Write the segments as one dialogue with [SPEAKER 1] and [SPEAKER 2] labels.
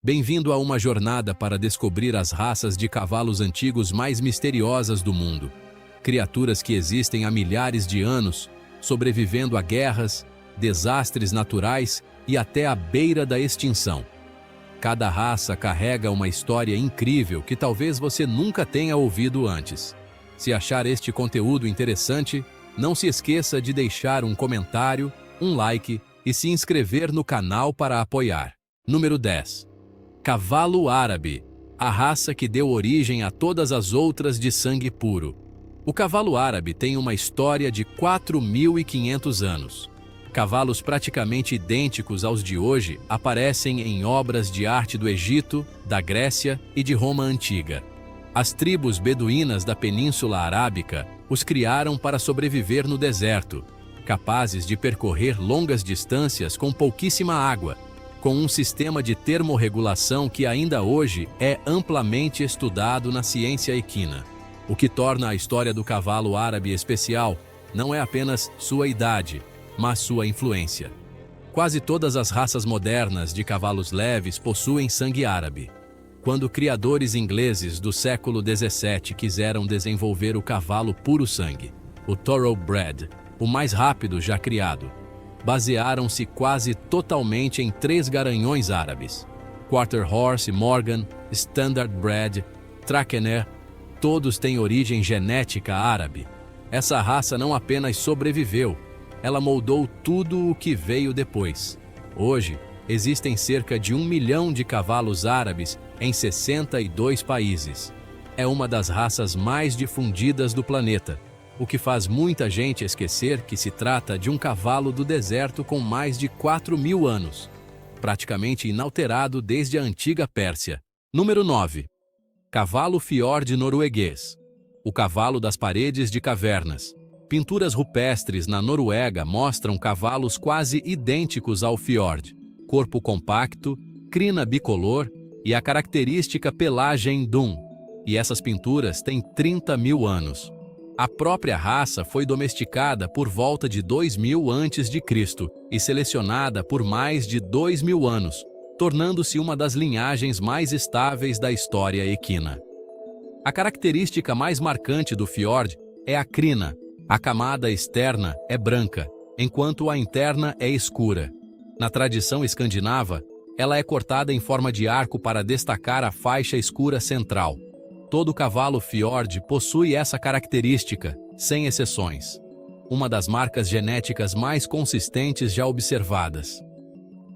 [SPEAKER 1] Bem-vindo a uma jornada para descobrir as raças de cavalos antigos mais misteriosas do mundo. Criaturas que existem há milhares de anos, sobrevivendo a guerras, desastres naturais e até à beira da extinção. Cada raça carrega uma história incrível que talvez você nunca tenha ouvido antes. Se achar este conteúdo interessante, não se esqueça de deixar um comentário, um like e se inscrever no canal para apoiar. Número 10. Cavalo árabe, a raça que deu origem a todas as outras de sangue puro. O cavalo árabe tem uma história de 4.500 anos. Cavalos praticamente idênticos aos de hoje aparecem em obras de arte do Egito, da Grécia e de Roma antiga. As tribos beduínas da Península Arábica os criaram para sobreviver no deserto, capazes de percorrer longas distâncias com pouquíssima água, com um sistema de termorregulação que ainda hoje é amplamente estudado na ciência equina. O que torna a história do cavalo árabe especial não é apenas sua idade, mas sua influência. Quase todas as raças modernas de cavalos leves possuem sangue árabe. Quando criadores ingleses do século XVII quiseram desenvolver o cavalo puro sangue, o Thoroughbred, o mais rápido já criado, basearam-se quase totalmente em 3 garanhões árabes: Quarter Horse, Morgan, Standardbred, Trakehner. Todos têm origem genética árabe. Essa raça não apenas sobreviveu, ela moldou tudo o que veio depois. Hoje, existem cerca de 1 milhão de cavalos árabes em 62 países. É uma das raças mais difundidas do planeta, o que faz muita gente esquecer que se trata de um cavalo do deserto com mais de 4.000 anos, praticamente inalterado desde a antiga Pérsia. Número 9. Cavalo Fjord norueguês, o cavalo das paredes de cavernas. Pinturas rupestres na Noruega mostram cavalos quase idênticos ao Fjord, corpo compacto, crina bicolor e a característica pelagem dun. E essas pinturas têm 30.000 anos. A própria raça foi domesticada por volta de 2000 a.C. e selecionada por mais de 2.000 anos, tornando-se uma das linhagens mais estáveis da história equina. A característica mais marcante do Fjord é a crina. A camada externa é branca, enquanto a interna é escura. Na tradição escandinava, ela é cortada em forma de arco para destacar a faixa escura central. Todo cavalo Fjord possui essa característica, sem exceções. Uma das marcas genéticas mais consistentes já observadas.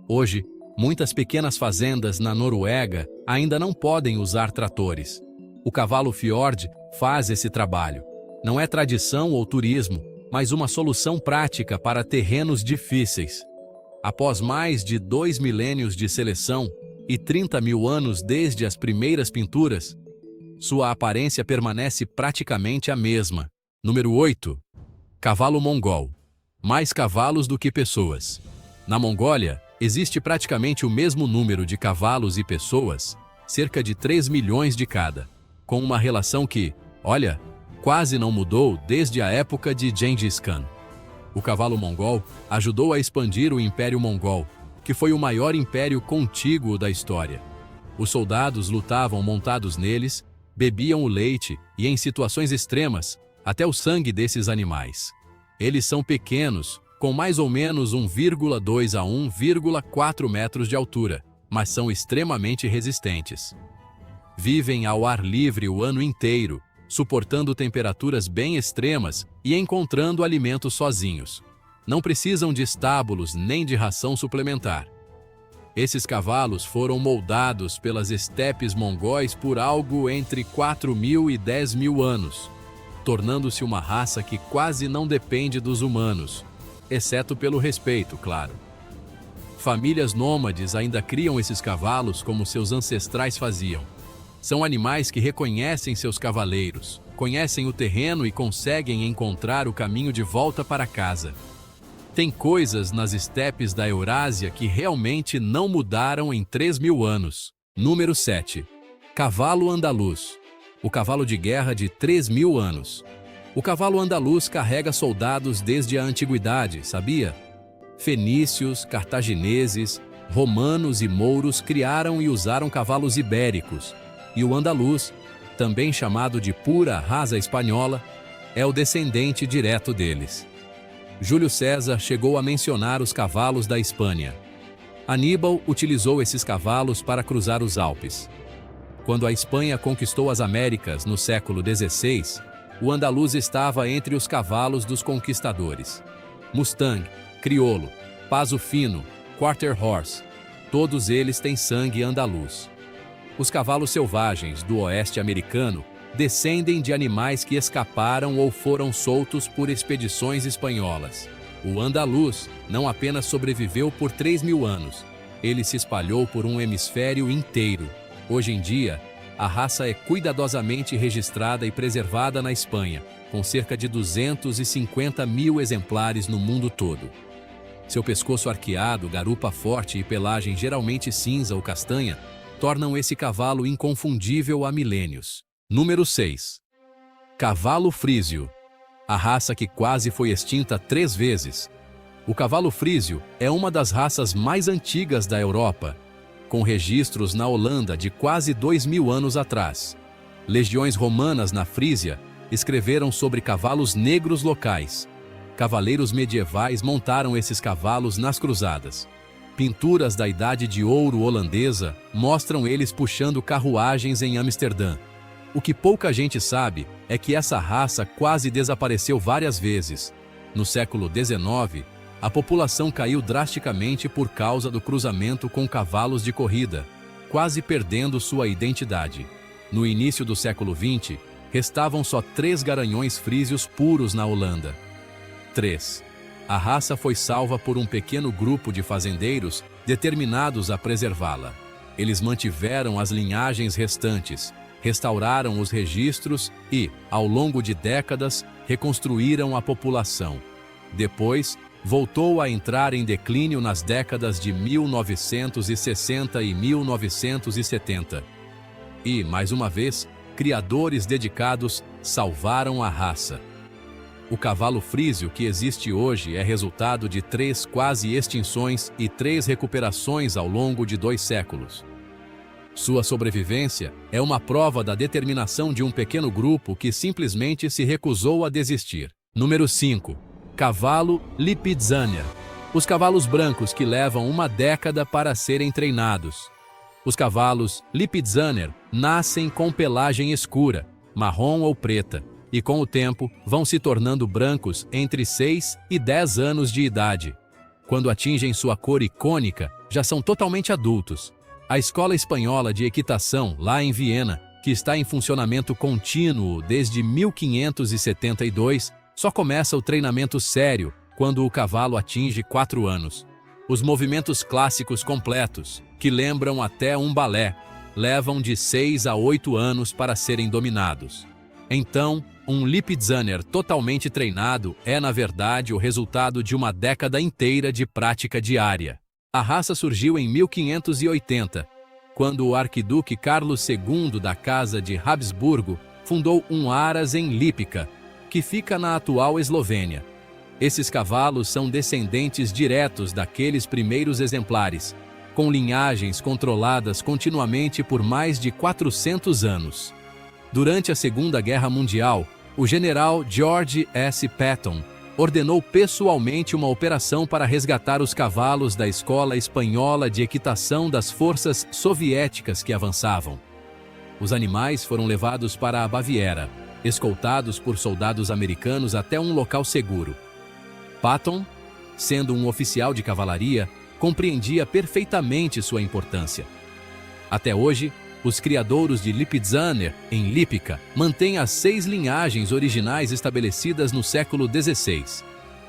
[SPEAKER 1] Hoje, muitas pequenas fazendas na Noruega ainda não podem usar tratores. O cavalo Fjord faz esse trabalho. Não é tradição ou turismo, mas uma solução prática para terrenos difíceis. Após mais de 2 milênios de seleção e 30.000 anos desde as primeiras pinturas, sua aparência permanece praticamente a mesma. Número 8. Cavalo mongol. Mais cavalos do que pessoas. Na Mongólia, existe praticamente o mesmo número de cavalos e pessoas, cerca de 3 milhões de cada, com uma relação que, olha, quase não mudou desde a época de Gengis Khan. O cavalo mongol ajudou a expandir o Império Mongol, que foi o maior império contíguo da história. Os soldados lutavam montados neles, bebiam o leite e, em situações extremas, até o sangue desses animais. Eles são pequenos, com mais ou menos 1,2 a 1,4 metros de altura, mas são extremamente resistentes. Vivem ao ar livre o ano inteiro, suportando temperaturas bem extremas e encontrando alimento sozinhos. Não precisam de estábulos nem de ração suplementar. Esses cavalos foram moldados pelas estepes mongóis por algo entre 4.000 e 10.000 anos, tornando-se uma raça que quase não depende dos humanos, exceto pelo respeito, claro. Famílias nômades ainda criam esses cavalos como seus ancestrais faziam. São animais que reconhecem seus cavaleiros, conhecem o terreno e conseguem encontrar o caminho de volta para casa. Tem coisas nas estepes da Eurásia que realmente não mudaram em 3.000 anos. Número 7. Cavalo andaluz. O cavalo de guerra de 3.000 anos. O cavalo andaluz carrega soldados desde a antiguidade, sabia? Fenícios, cartagineses, romanos e mouros criaram e usaram cavalos ibéricos, e o andaluz, também chamado de pura raça espanhola, é o descendente direto deles. Júlio César chegou a mencionar os cavalos da Espanha. Aníbal utilizou esses cavalos para cruzar os Alpes. Quando a Espanha conquistou as Américas no século XVI, o andaluz estava entre os cavalos dos conquistadores. Mustang, crioulo, paso fino, quarter horse, todos eles têm sangue andaluz. Os cavalos selvagens do oeste americano descendem de animais que escaparam ou foram soltos por expedições espanholas. O andaluz não apenas sobreviveu por 3.000 anos, ele se espalhou por um hemisfério inteiro. Hoje em dia, a raça é cuidadosamente registrada e preservada na Espanha, com cerca de 250.000 exemplares no mundo todo. Seu pescoço arqueado, garupa forte e pelagem geralmente cinza ou castanha tornam esse cavalo inconfundível há milênios. Número 6. Cavalo frísio. A raça que quase foi extinta 3 vezes. O cavalo frísio é uma das raças mais antigas da Europa, com registros na Holanda de quase 2.000 anos atrás. Legiões romanas na Frísia escreveram sobre cavalos negros locais. Cavaleiros medievais montaram esses cavalos nas cruzadas. Pinturas da Idade de Ouro holandesa mostram eles puxando carruagens em Amsterdã. O que pouca gente sabe é que essa raça quase desapareceu várias vezes. No século XIX, a população caiu drasticamente por causa do cruzamento com cavalos de corrida, quase perdendo sua identidade. No início do século XX, restavam só 3 garanhões frísios puros na Holanda. 3. A raça foi salva por um pequeno grupo de fazendeiros determinados a preservá-la. Eles mantiveram as linhagens restantes, restauraram os registros e, ao longo de décadas, reconstruíram a população. Depois, voltou a entrar em declínio nas décadas de 1960 e 1970. E, mais uma vez, criadores dedicados salvaram a raça. O cavalo frísio que existe hoje é resultado de 3 quase extinções e 3 recuperações ao longo de 2 séculos. Sua sobrevivência é uma prova da determinação de um pequeno grupo que simplesmente se recusou a desistir. Número 5. Cavalo Lipizzaner. Os cavalos brancos que levam uma década para serem treinados. Os cavalos Lipizzaner nascem com pelagem escura, marrom ou preta, e com o tempo vão se tornando brancos entre 6 e 10 anos de idade. Quando atingem sua cor icônica, já são totalmente adultos. A Escola Espanhola de Equitação, lá em Viena, que está em funcionamento contínuo desde 1572, só começa o treinamento sério quando o cavalo atinge 4 anos. Os movimentos clássicos completos, que lembram até um balé, levam de 6 a 8 anos para serem dominados. Então, um Lipizzaner totalmente treinado é, na verdade, o resultado de uma década inteira de prática diária. A raça surgiu em 1580, quando o arquiduque Carlos II da Casa de Habsburgo fundou um Aras em Lípica, que fica na atual Eslovênia. Esses cavalos são descendentes diretos daqueles primeiros exemplares, com linhagens controladas continuamente por mais de 400 anos. Durante a Segunda Guerra Mundial, o general George S. Patton ordenou pessoalmente uma operação para resgatar os cavalos da Escola Espanhola de Equitação das forças soviéticas que avançavam. Os animais foram levados para a Baviera, escoltados por soldados americanos até um local seguro. Patton, sendo um oficial de cavalaria, compreendia perfeitamente sua importância. Até hoje, os criadouros de Lipizzaner, em Lípica, mantêm as 6 linhagens originais estabelecidas no século XVI.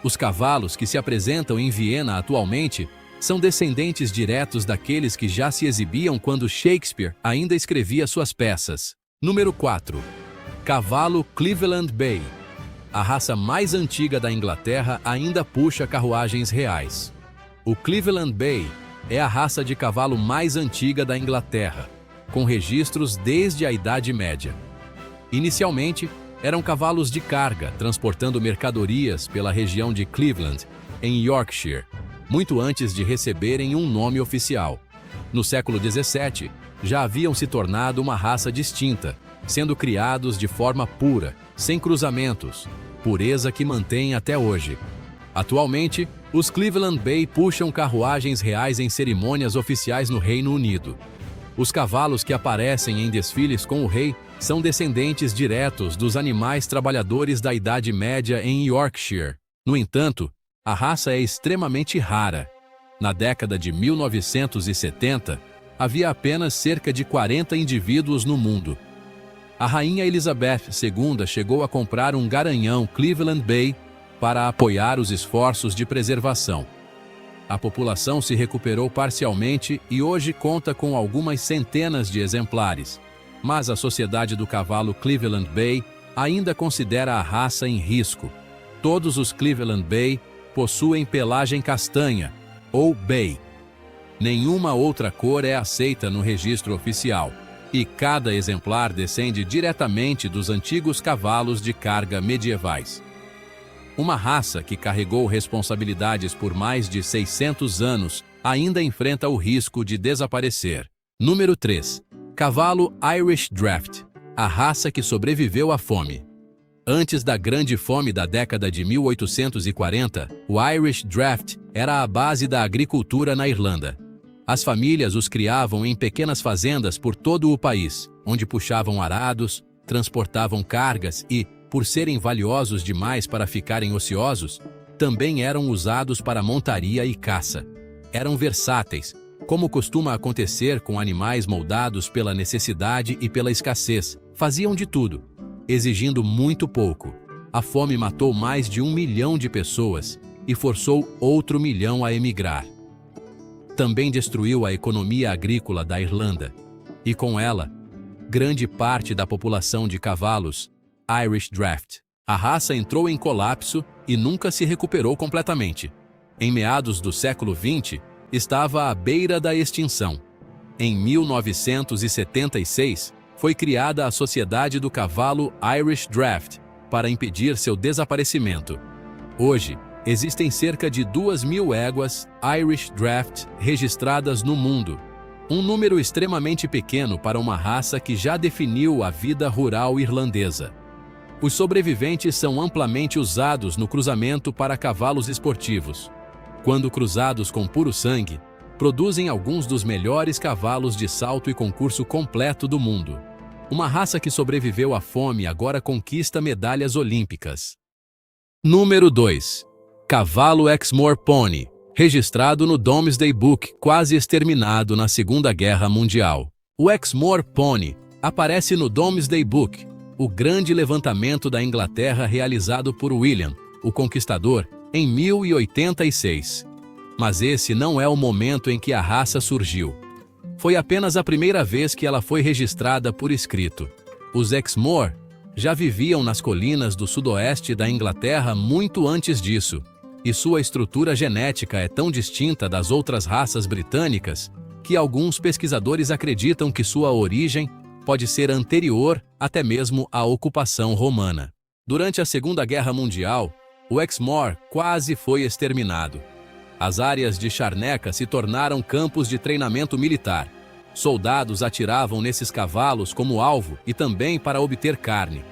[SPEAKER 1] Os cavalos que se apresentam em Viena atualmente são descendentes diretos daqueles que já se exibiam quando Shakespeare ainda escrevia suas peças. Número 4. Cavalo Cleveland Bay. A raça mais antiga da Inglaterra ainda puxa carruagens reais. O Cleveland Bay é a raça de cavalo mais antiga da Inglaterra, com registros desde a Idade Média. Inicialmente, eram cavalos de carga, transportando mercadorias pela região de Cleveland, em Yorkshire. muito antes de receberem um nome oficial. No século XVII, já haviam se tornado uma raça distinta, sendo criados de forma pura, sem cruzamentos, pureza que mantém até hoje. Atualmente, os Cleveland Bay puxam carruagens reais em cerimônias oficiais no Reino Unido. Os cavalos que aparecem em desfiles com o rei são descendentes diretos dos animais trabalhadores da Idade Média em Yorkshire. No entanto, a raça é extremamente rara. Na década de 1970, havia apenas cerca de 40 indivíduos no mundo. A rainha Elizabeth II chegou a comprar um garanhão Cleveland Bay para apoiar os esforços de preservação. A população se recuperou parcialmente e hoje conta com algumas centenas de exemplares, mas a Sociedade do Cavalo Cleveland Bay ainda considera a raça em risco. Todos os Cleveland Bay possuem pelagem castanha, ou Bay. Nenhuma outra cor é aceita no registro oficial, e cada exemplar descende diretamente dos antigos cavalos de carga medievais. Uma raça que carregou responsabilidades por mais de 600 anos ainda enfrenta o risco de desaparecer. Número 3. Cavalo Irish Draft, a raça que sobreviveu à fome. Antes da Grande Fome da década de 1840, o Irish Draft era a base da agricultura na Irlanda. As famílias os criavam em pequenas fazendas por todo o país, onde puxavam arados, transportavam cargas e, por serem valiosos demais para ficarem ociosos, também eram usados para montaria e caça. Eram versáteis, como costuma acontecer com animais moldados pela necessidade e pela escassez. Faziam de tudo, exigindo muito pouco. A fome matou mais de 1 milhão de pessoas e forçou outro 1 milhão a emigrar. Também destruiu a economia agrícola da Irlanda, e com ela, grande parte da população de cavalos Irish Draft. A raça entrou em colapso e nunca se recuperou completamente. Em meados do século XX, estava à beira da extinção. Em 1976, foi criada a Sociedade do Cavalo Irish Draft para impedir seu desaparecimento. Hoje, existem cerca de 2.000 éguas Irish Draft registradas no mundo, um número extremamente pequeno para uma raça que já definiu a vida rural irlandesa. Os sobreviventes são amplamente usados no cruzamento para cavalos esportivos. Quando cruzados com puro sangue, produzem alguns dos melhores cavalos de salto e concurso completo do mundo. Uma raça que sobreviveu à fome agora conquista medalhas olímpicas. Número 2. Cavalo Exmoor Pony, registrado no Domesday Book, quase exterminado na Segunda Guerra Mundial. O Exmoor Pony aparece no Domesday Book, o grande levantamento da Inglaterra realizado por William, o Conquistador, em 1086. Mas esse não é o momento em que a raça surgiu. Foi apenas a primeira vez que ela foi registrada por escrito. Os Exmoor já viviam nas colinas do sudoeste da Inglaterra muito antes disso, e sua estrutura genética é tão distinta das outras raças britânicas que alguns pesquisadores acreditam que sua origem pode ser anterior até mesmo à ocupação romana. Durante a Segunda Guerra Mundial, o Exmoor quase foi exterminado. As áreas de charneca se tornaram campos de treinamento militar. Soldados atiravam nesses cavalos como alvo e também para obter carne.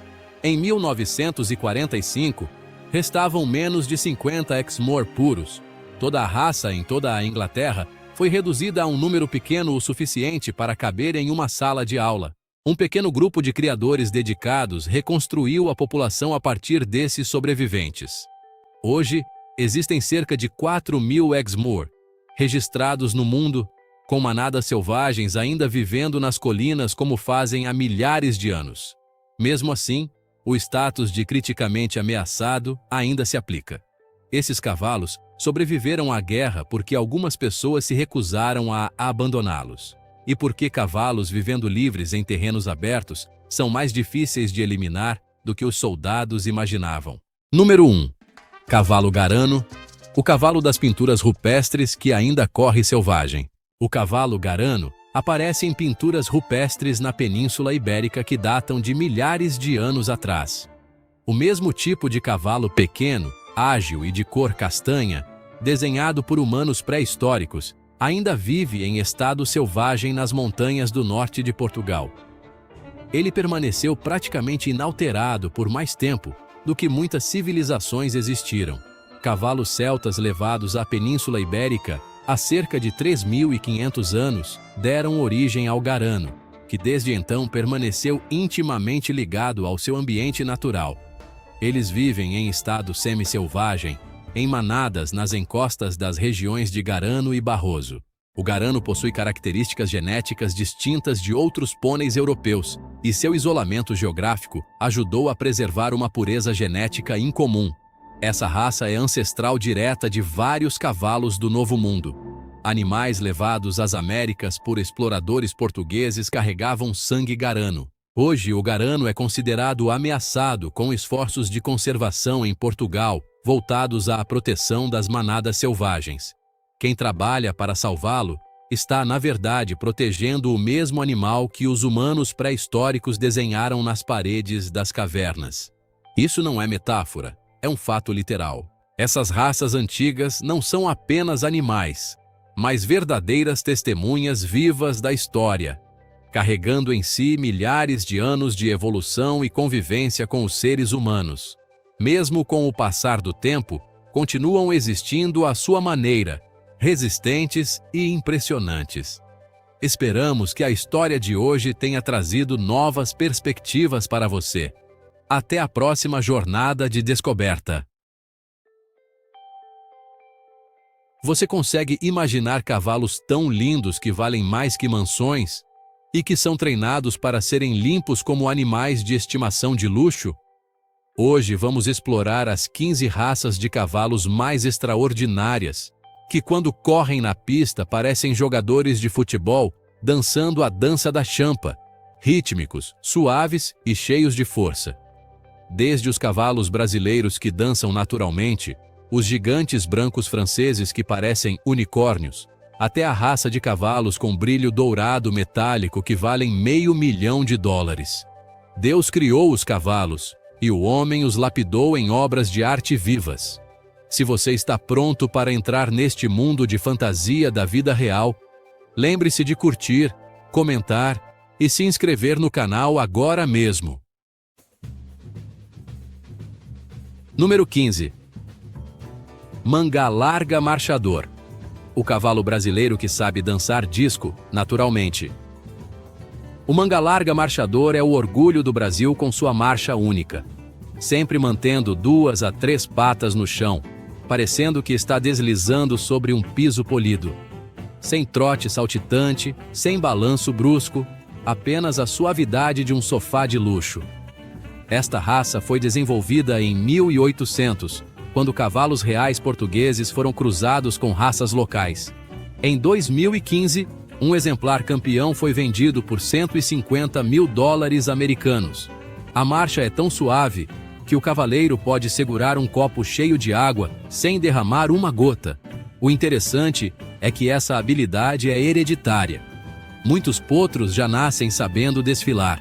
[SPEAKER 1] Em 1945, restavam menos de 50 Exmoor puros. Toda a raça em toda a Inglaterra foi reduzida a um número pequeno o suficiente para caber em uma sala de aula. Um pequeno grupo de criadores dedicados reconstruiu a população a partir desses sobreviventes. Hoje, existem cerca de 4.000 Exmoor registrados no mundo, com manadas selvagens ainda vivendo nas colinas como fazem há milhares de anos. Mesmo assim, o status de criticamente ameaçado ainda se aplica. Esses cavalos sobreviveram à guerra porque algumas pessoas se recusaram a abandoná-los. E porque cavalos vivendo livres em terrenos abertos são mais difíceis de eliminar do que os soldados imaginavam. Número 1. Cavalo Garano, o cavalo das pinturas rupestres que ainda corre selvagem. O cavalo Garano aparece em pinturas rupestres na Península Ibérica que datam de milhares de anos atrás. O mesmo tipo de cavalo pequeno, ágil e de cor castanha desenhado por humanos pré-históricos, ainda vive em estado selvagem nas montanhas do norte de Portugal. Ele permaneceu praticamente inalterado por mais tempo do que muitas civilizações existiram. Cavalos celtas levados à Península Ibérica há cerca de 3.500 anos deram origem ao garano, que desde então permaneceu intimamente ligado ao seu ambiente natural. Eles vivem em estado semi-selvagem, em manadas nas encostas das regiões de Garano e Barroso. O garano possui características genéticas distintas de outros pôneis europeus, e seu isolamento geográfico ajudou a preservar uma pureza genética incomum. Essa raça é ancestral direta de vários cavalos do Novo Mundo. Animais levados às Américas por exploradores portugueses carregavam sangue garano. Hoje, o garano é considerado ameaçado com esforços de conservação em Portugal, voltados à proteção das manadas selvagens. Quem trabalha para salvá-lo está, na verdade, protegendo o mesmo animal que os humanos pré-históricos desenharam nas paredes das cavernas. Isso não é metáfora, é um fato literal. Essas raças antigas não são apenas animais, mas verdadeiras testemunhas vivas da história, carregando em si milhares de anos de evolução e convivência com os seres humanos. Mesmo com o passar do tempo, continuam existindo à sua maneira, resistentes e impressionantes. Esperamos que a história de hoje tenha trazido novas perspectivas para você. Até a próxima jornada de descoberta. Você consegue imaginar cavalos tão lindos que valem mais que mansões e que são treinados para serem limpos como animais de estimação de luxo? Hoje vamos explorar as 15 raças de cavalos mais extraordinárias, que quando correm na pista parecem jogadores de futebol dançando a dança da champa, rítmicos, suaves e cheios de força. Desde os cavalos brasileiros que dançam naturalmente, os gigantes brancos franceses que parecem unicórnios, até a raça de cavalos com brilho dourado metálico que valem $500 milhão. Deus criou os cavalos, e o homem os lapidou em obras de arte vivas. Se você está pronto para entrar neste mundo de fantasia da vida real, lembre-se de curtir, comentar e se inscrever no canal agora mesmo. Número 15. Manga larga marchador. O cavalo brasileiro que sabe dançar disco, naturalmente. O manga larga marchador é o orgulho do Brasil com sua marcha única, sempre mantendo 2 a 3 patas no chão, parecendo que está deslizando sobre um piso polido. Sem trote saltitante, sem balanço brusco, apenas a suavidade de um sofá de luxo. Esta raça foi desenvolvida em 1800, quando cavalos reais portugueses foram cruzados com raças locais. Em 2015, um exemplar campeão foi vendido por $150 mil americanos. A marcha é tão suave que o cavaleiro pode segurar um copo cheio de água sem derramar uma gota. O interessante é que essa habilidade é hereditária. Muitos potros já nascem sabendo desfilar.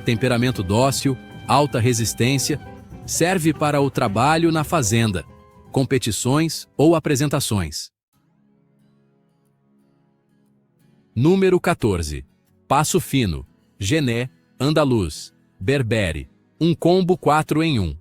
[SPEAKER 1] Temperamento dócil, alta resistência, serve para o trabalho na fazenda, competições ou apresentações. Número 14. Passo Fino, Gené, Andaluz, Berbere. Um combo 4 em 1.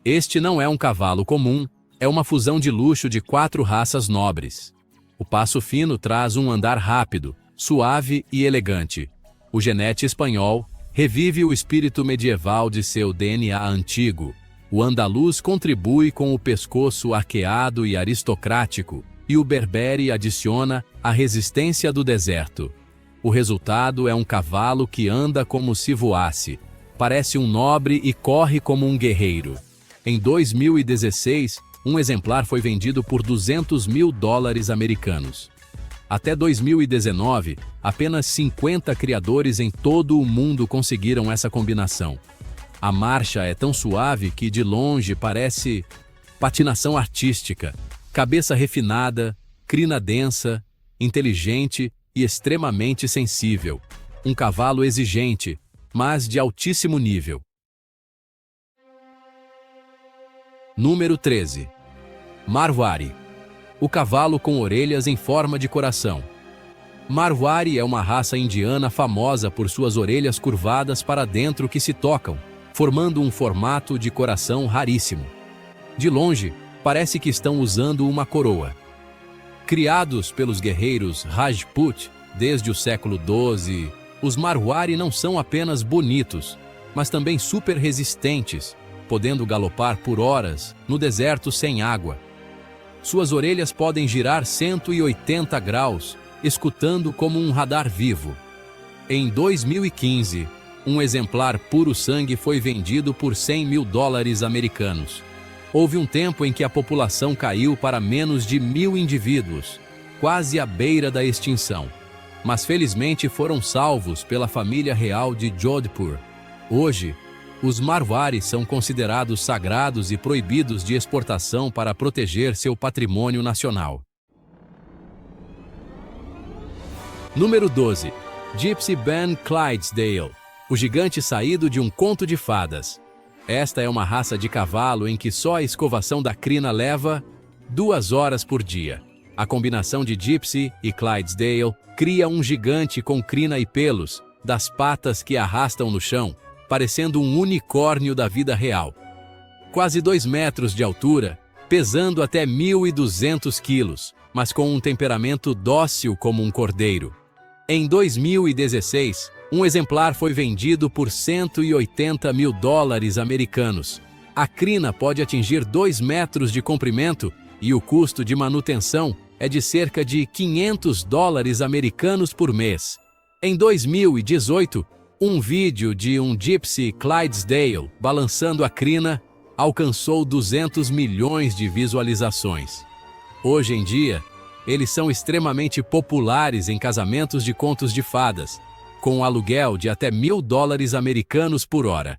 [SPEAKER 1] Este não é um cavalo comum, é uma fusão de luxo de 4 raças nobres. O Passo Fino traz um andar rápido, suave e elegante. O genete espanhol revive o espírito medieval de seu DNA antigo. O andaluz contribui com o pescoço arqueado e aristocrático, e o berbere adiciona a resistência do deserto. O resultado é um cavalo que anda como se voasse. Parece um nobre e corre como um guerreiro. Em 2016, um exemplar foi vendido por $200 mil americanos. Até 2019, apenas 50 criadores em todo o mundo conseguiram essa combinação. A marcha é tão suave que de longe parece patinação artística, cabeça refinada, crina densa, inteligente e extremamente sensível. Um cavalo exigente, mas de altíssimo nível. Número 13. Marwari. o cavalo com orelhas em forma de coração. Marwari é uma raça indiana famosa por suas orelhas curvadas para dentro que se tocam, formando um formato de coração raríssimo. De longe, parece que estão usando uma coroa. Criados pelos guerreiros Rajput desde o século XII, os Marwari não são apenas bonitos, mas também super resistentes, podendo galopar por horas no deserto sem água. Suas orelhas podem girar 180 graus, escutando como um radar vivo. Em 2015, um exemplar puro sangue foi vendido por US$100 mil americanos. Houve um tempo em que a população caiu para menos de 1.000 indivíduos, quase à beira da extinção. Mas felizmente foram salvos pela família real de Jodhpur. Hoje, os Marwari são considerados sagrados e proibidos de exportação para proteger seu patrimônio nacional. Número 12. Gypsy Ben Clydesdale, o gigante saído de um conto de fadas. Esta é uma raça de cavalo em que só a escovação da crina leva 2 horas por dia. A combinação de Gypsy e Clydesdale cria um gigante com crina e pelos, das patas que arrastam no chão, parecendo um unicórnio da vida real. Quase 2 metros de altura, pesando até 1.200 quilos, mas com um temperamento dócil como um cordeiro. Em 2016, um exemplar foi vendido por US$180 mil americanos. A crina pode atingir 2 metros de comprimento e o custo de manutenção é de cerca de US$500 americanos por mês. Em 2018, um vídeo de um Gypsy Clydesdale balançando a crina alcançou 200 milhões de visualizações. Hoje em dia, eles são extremamente populares em casamentos de contos de fadas, com um aluguel de até US$1.000 americanos por hora.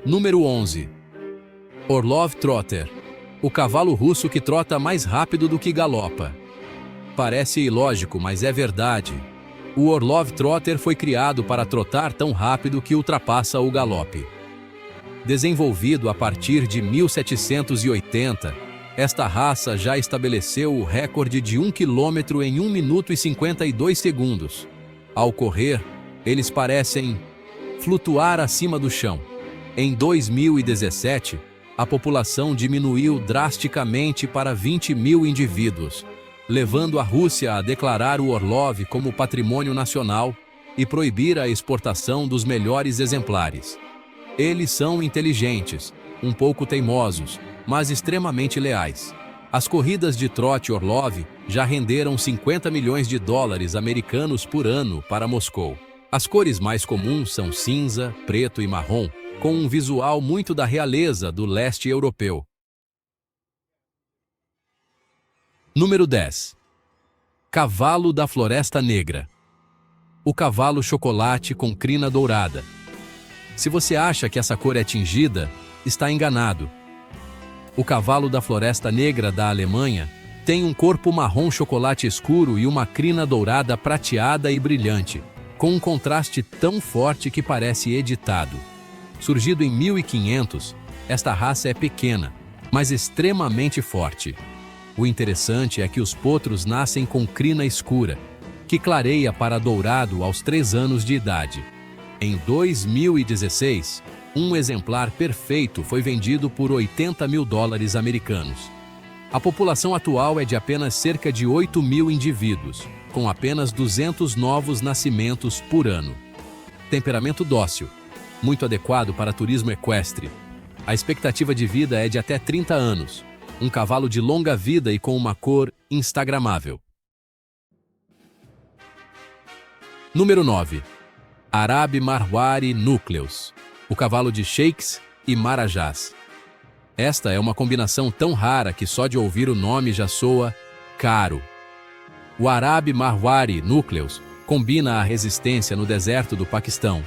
[SPEAKER 1] Número 11. Orlov Trotter, o cavalo russo que trota mais rápido do que galopa. Parece ilógico, mas é verdade. O Orlov Trotter foi criado para trotar tão rápido que ultrapassa o galope. Desenvolvido a partir de 1780, esta raça já estabeleceu o recorde de 1 quilômetro em 1 minuto e 52 segundos. Ao correr, eles parecem flutuar acima do chão. Em 2017, a população diminuiu drasticamente para 20 mil indivíduos, levando a Rússia a declarar o Orlov como patrimônio nacional e proibir a exportação dos melhores exemplares. Eles são inteligentes, um pouco teimosos, mas extremamente leais. As corridas de trote Orlov já renderam US$50 milhões americanos por ano para Moscou. As cores mais comuns são cinza, preto e marrom, com um visual muito da realeza do leste europeu. Número 10. Cavalo da Floresta Negra. O cavalo chocolate com crina dourada. Se você acha que essa cor é tingida, está enganado. O cavalo da Floresta Negra da Alemanha tem um corpo marrom chocolate escuro e uma crina dourada prateada e brilhante, com um contraste tão forte que parece editado. Surgido em 1500, esta raça é pequena, mas extremamente forte. O interessante é que os potros nascem com crina escura, que clareia para dourado aos 3 anos de idade. Em 2016, um exemplar perfeito foi vendido por US$80 mil americanos. A população atual é de apenas cerca de 8 mil indivíduos, com apenas 200 novos nascimentos por ano. Temperamento dócil, muito adequado para turismo equestre. A expectativa de vida é de até 30 anos, um cavalo de longa vida e com uma cor instagramável. Número 9. Arabi Marwari Núcleos, o cavalo de sheiks e marajás. Esta é uma combinação tão rara que só de ouvir o nome já soa caro. O Arabi Marwari Núcleos combina a resistência no deserto do Paquistão,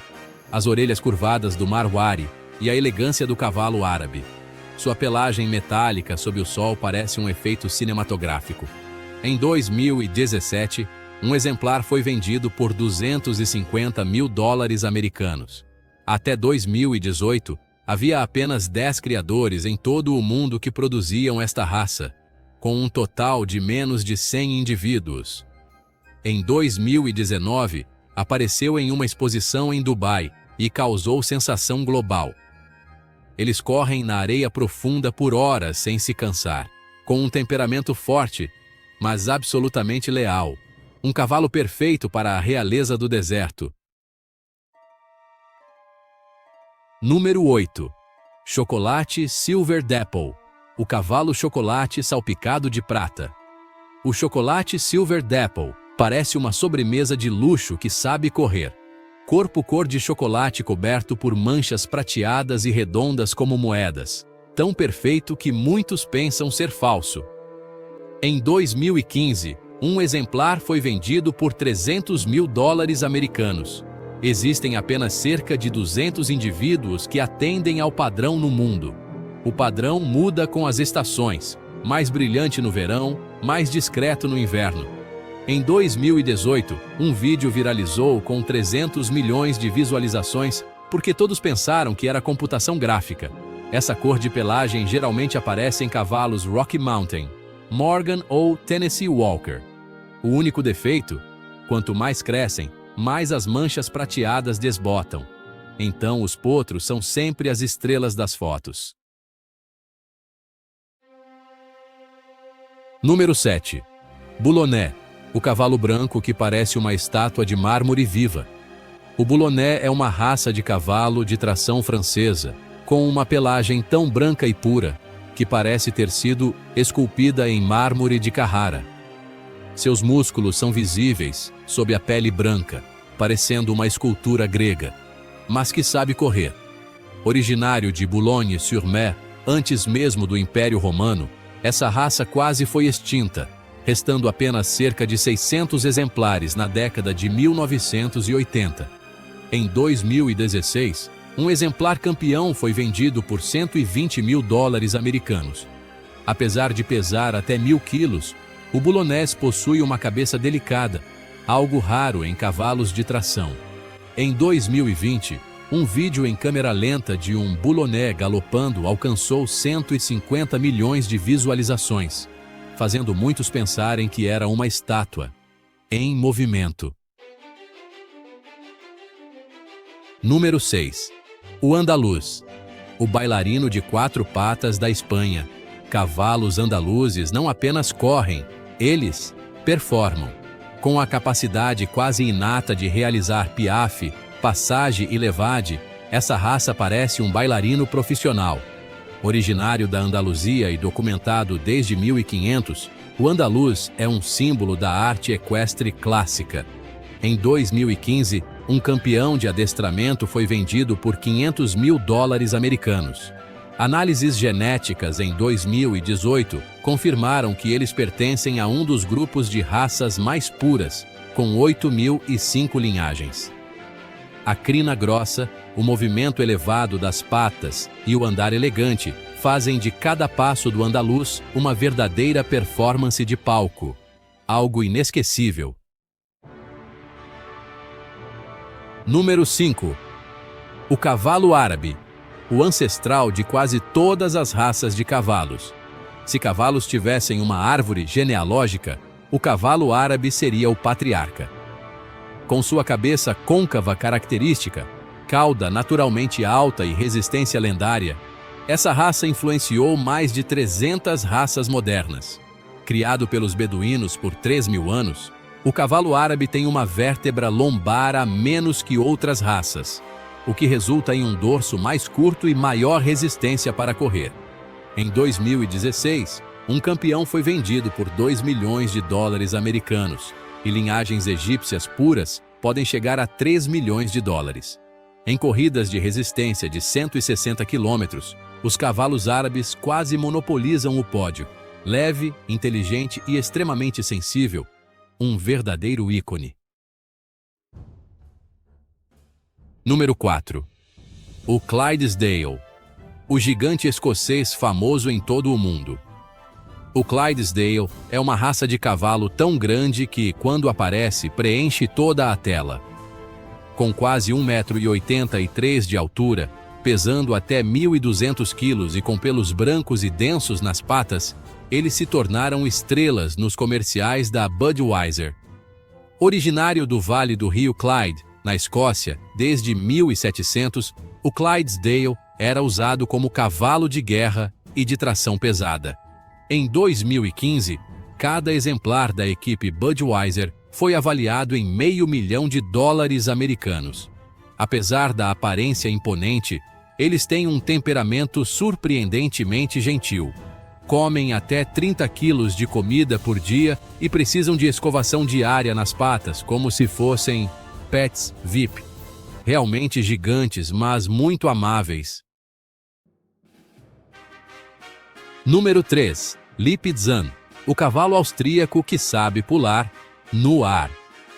[SPEAKER 1] as orelhas curvadas do Marwari e a elegância do cavalo árabe. Sua pelagem metálica sob o sol parece um efeito cinematográfico. Em 2017, um exemplar foi vendido por US$250 mil americanos. Até 2018, Havia apenas 10 criadores em todo o mundo que produziam esta raça, com um total de menos de 100 indivíduos. Em 2019, apareceu em uma exposição em Dubai e causou sensação global. Eles correm na areia profunda por horas sem se cansar, com um temperamento forte, mas absolutamente leal. Um cavalo perfeito para a realeza do deserto. Número 8. Chocolate Silver Dapple. O cavalo chocolate salpicado de prata. O chocolate Silver Dapple parece uma sobremesa de luxo que sabe correr. Corpo cor de chocolate coberto por manchas prateadas e redondas como moedas. Tão perfeito que muitos pensam ser falso. Em 2015, um exemplar foi vendido por $300 mil americanos. Existem apenas cerca de 200 indivíduos que atendem ao padrão no mundo. O padrão muda com as estações, mais brilhante no verão, mais discreto no inverno. Em 2018, um vídeo viralizou com 300 milhões de visualizações porque todos pensaram que era computação gráfica. Essa cor de pelagem geralmente aparece em cavalos Rocky Mountain, Morgan ou Tennessee Walker. O único defeito? Quanto mais crescem, mais as manchas prateadas desbotam. Então os potros são sempre as estrelas das fotos. Número 7. Boulonnais. O cavalo branco que parece uma estátua de mármore viva. O Boulonnais é uma raça de cavalo de tração francesa, com uma pelagem tão branca e pura, que parece ter sido esculpida em mármore de Carrara. Seus músculos são visíveis sob a pele branca, parecendo uma escultura grega, mas que sabe correr. Originário de Boulogne-sur-Mer, antes mesmo do Império Romano, essa raça quase foi extinta, restando apenas cerca de 600 exemplares na década de 1980. Em 2016, um exemplar campeão foi vendido por $120 mil americanos. Apesar de pesar até 1.000 quilos, o Boulonnais possui uma cabeça delicada, algo raro em cavalos de tração. Em 2020, um vídeo em câmera lenta de um Boulonnais galopando alcançou 150 milhões de visualizações, fazendo muitos pensarem que era uma estátua em movimento. Número 6. O andaluz. O bailarino de 4 patas da Espanha. Cavalos andaluzes não apenas correm, eles performam. Com a capacidade quase inata de realizar piaffe, passage e levade, essa raça parece um bailarino profissional. Originário da Andaluzia e documentado desde 1500, o andaluz é um símbolo da arte equestre clássica. Em 2015, um campeão de adestramento foi vendido por $500 mil americanos. Análises genéticas em 2018 confirmaram que eles pertencem a um dos grupos de raças mais puras, com 8.005 linhagens. A crina grossa, o movimento elevado das patas e o andar elegante fazem de cada passo do andaluz uma verdadeira performance de palco. Algo inesquecível. Número 5. O cavalo árabe. O ancestral de quase todas as raças de cavalos. Se cavalos tivessem uma árvore genealógica, o cavalo árabe seria o patriarca. Com sua cabeça côncava característica, cauda naturalmente alta e resistência lendária, essa raça influenciou mais de 300 raças modernas. Criado pelos beduínos por 3.000 anos, o cavalo árabe tem uma vértebra lombar a menos que outras raças, o que resulta em um dorso mais curto e maior resistência para correr. Em 2016, um campeão foi vendido por $2 milhões americanos, e linhagens egípcias puras podem chegar a $3 milhões. Em corridas de resistência de 160 km, os cavalos árabes quase monopolizam o pódio. Leve, inteligente e extremamente sensível, um verdadeiro ícone. Número 4. O Clydesdale. O gigante escocês famoso em todo o mundo. O Clydesdale é uma raça de cavalo tão grande que, quando aparece, preenche toda a tela. Com quase 1,83 m de altura, Pesando até 1.200 quilos e com pelos brancos e densos nas patas, eles se tornaram estrelas nos comerciais da Budweiser. Originário do Vale do Rio Clyde, na Escócia, desde 1700, o Clydesdale era usado como cavalo de guerra e de tração pesada. Em 2015, cada exemplar da equipe Budweiser foi avaliado em $500 mil americanos. Apesar da aparência imponente, eles têm um temperamento surpreendentemente gentil. Comem até 30 quilos de comida por dia e precisam de escovação diária nas patas, como se fossem pets VIP. Realmente gigantes, mas muito amáveis. Número 3. Lipizan, o cavalo austríaco que sabe pular no ar.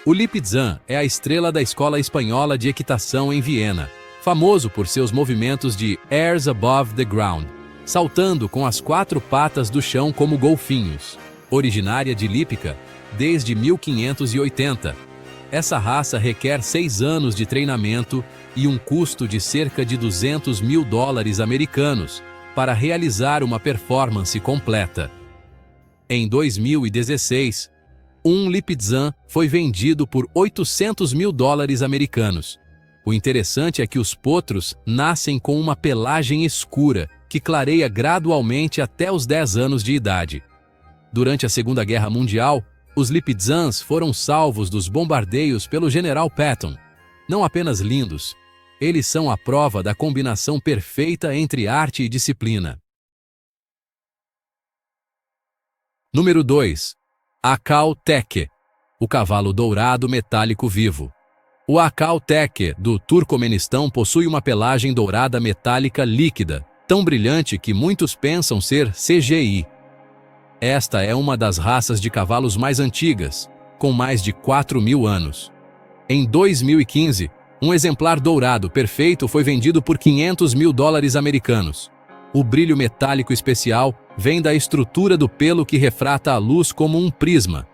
[SPEAKER 1] O Lipizan é a estrela da escola espanhola de equitação em Viena, famoso por seus movimentos de airs above the ground, saltando com as 4 patas do chão como golfinhos. Originária de Lípica desde 1580, essa raça requer 6 anos de treinamento e um custo de cerca de $200 mil americanos para realizar uma performance completa. Em 2016, um Lipizan foi vendido por $800 mil americanos. O interessante é que os potros nascem com uma pelagem escura, que clareia gradualmente até os 10 anos de idade. Durante a Segunda Guerra Mundial, os Lipizans foram salvos dos bombardeios pelo General Patton. Não apenas lindos, eles são a prova da combinação perfeita entre arte e disciplina. Número 2. Akal Teke, o cavalo dourado metálico vivo. O Akal Teke, do Turcomenistão, possui uma pelagem dourada metálica líquida, tão brilhante que muitos pensam ser CGI. Esta é uma das raças de cavalos mais antigas, com mais de 4.000 anos. Em 2015, um exemplar dourado perfeito foi vendido por $500 mil americanos. O brilho metálico especial vem da estrutura do pelo que refrata a luz como um prisma.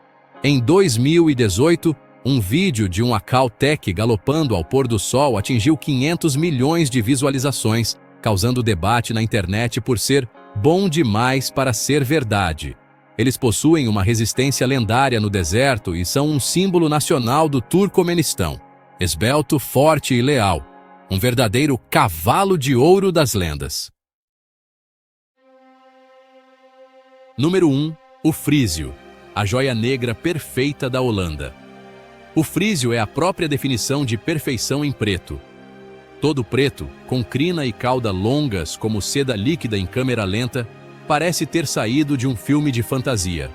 [SPEAKER 1] Em 2018, um vídeo de um Akal Teke galopando ao pôr do sol atingiu 500 milhões de visualizações, causando debate na internet por ser bom demais para ser verdade. Eles possuem uma resistência lendária no deserto e são um símbolo nacional do Turcomenistão. Esbelto, forte e leal. Um verdadeiro cavalo de ouro das lendas. Número 1. O Frísio, a joia negra perfeita da Holanda. O frísio é a própria definição de perfeição em preto. Todo preto, com crina e cauda longas como seda líquida em câmera lenta, parece ter saído de um filme de fantasia.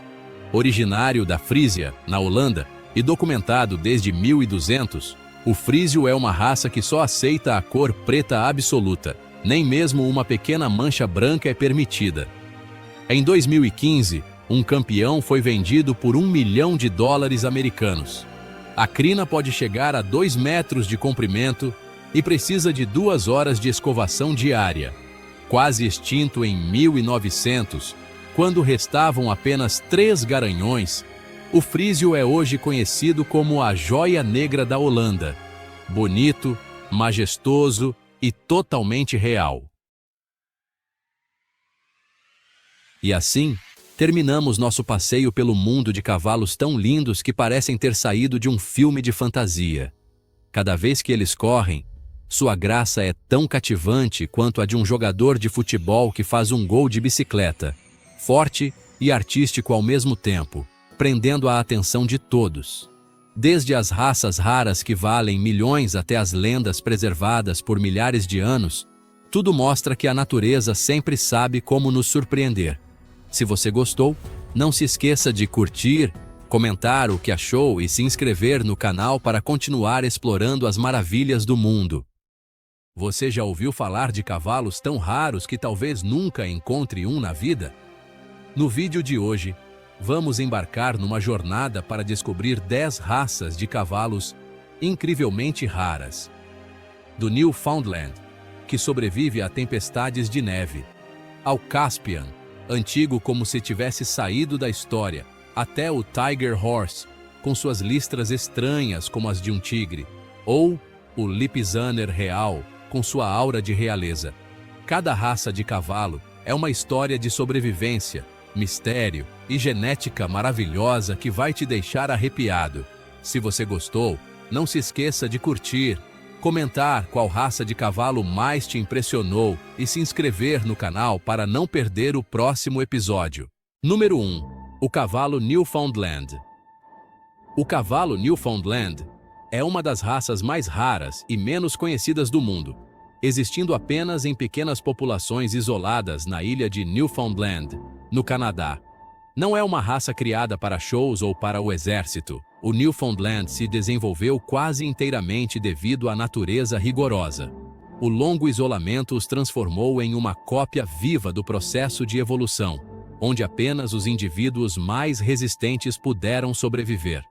[SPEAKER 1] Originário da Frísia, na Holanda, e documentado desde 1200, o frísio é uma raça que só aceita a cor preta absoluta, nem mesmo uma pequena mancha branca é permitida. Em 2015, um campeão foi vendido por $1 milhão americanos. A crina pode chegar a 2 metros de comprimento e precisa de 2 horas de escovação diária. Quase extinto em 1900, quando restavam apenas 3 garanhões, o frísio é hoje conhecido como a joia negra da Holanda. Bonito, majestoso e totalmente real. E assim, terminamos nosso passeio pelo mundo de cavalos tão lindos que parecem ter saído de um filme de fantasia. Cada vez que eles correm, sua graça é tão cativante quanto a de um jogador de futebol que faz um gol de bicicleta, forte e artístico ao mesmo tempo, prendendo a atenção de todos. Desde as raças raras que valem milhões até as lendas preservadas por milhares de anos, tudo mostra que a natureza sempre sabe como nos surpreender. Se você gostou, não se esqueça de curtir, comentar o que achou e se inscrever no canal para continuar explorando as maravilhas do mundo. Você já ouviu falar de cavalos tão raros que talvez nunca encontre um na vida? No vídeo de hoje, vamos embarcar numa jornada para descobrir 10 raças de cavalos incrivelmente raras. Do Newfoundland, que sobrevive a tempestades de neve, ao Caspian, antigo como se tivesse saído da história, até o Tiger Horse, com suas listras estranhas como as de um tigre, ou o Lipizaner real, com sua aura de realeza. Cada raça de cavalo é uma história de sobrevivência, mistério e genética maravilhosa que vai te deixar arrepiado. Se você gostou, não se esqueça de curtir, comentar qual raça de cavalo mais te impressionou e se inscrever no canal para não perder o próximo episódio. Número 1. O cavalo Newfoundland. O cavalo Newfoundland é uma das raças mais raras e menos conhecidas do mundo, existindo apenas em pequenas populações isoladas na ilha de Newfoundland, no Canadá. Não é uma raça criada para shows ou para o exército. O Newfoundland se desenvolveu quase inteiramente devido à natureza rigorosa. O longo isolamento os transformou em uma cópia viva do processo de evolução, onde apenas os indivíduos mais resistentes puderam sobreviver.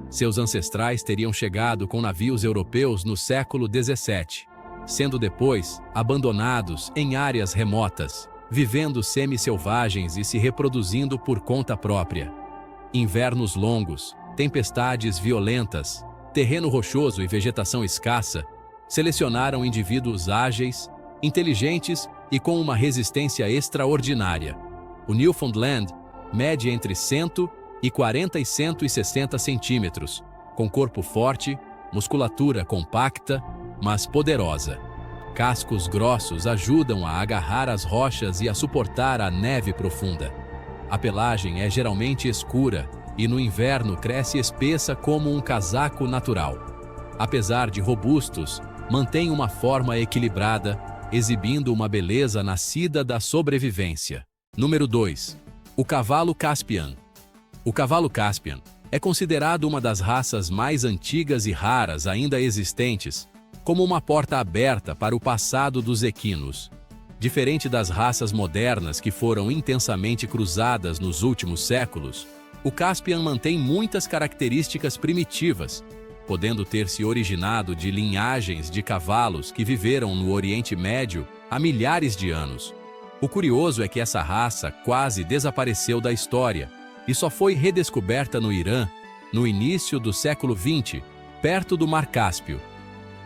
[SPEAKER 1] Seus ancestrais teriam chegado com navios europeus no século XVII, sendo depois abandonados em áreas remotas, vivendo semi-selvagens e se reproduzindo por conta própria. Invernos longos, tempestades violentas, terreno rochoso e vegetação escassa selecionaram indivíduos ágeis, inteligentes e com uma resistência extraordinária. O Newfoundland mede entre 140 e 160 centímetros, com corpo forte, musculatura compacta, mas poderosa. Cascos grossos ajudam a agarrar as rochas e a suportar a neve profunda. A pelagem é geralmente escura e no inverno cresce espessa como um casaco natural. Apesar de robustos, mantém uma forma equilibrada, exibindo uma beleza nascida da sobrevivência. Número 2. O cavalo Caspian. O cavalo Caspian é considerado uma das raças mais antigas e raras ainda existentes, como uma porta aberta para o passado dos equinos. Diferente das raças modernas que foram intensamente cruzadas nos últimos séculos, o Caspian mantém muitas características primitivas, podendo ter se originado de linhagens de cavalos que viveram no Oriente Médio há milhares de anos. O curioso é que essa raça quase desapareceu da história e só foi redescoberta no Irã no início do século XX, perto do Mar Cáspio.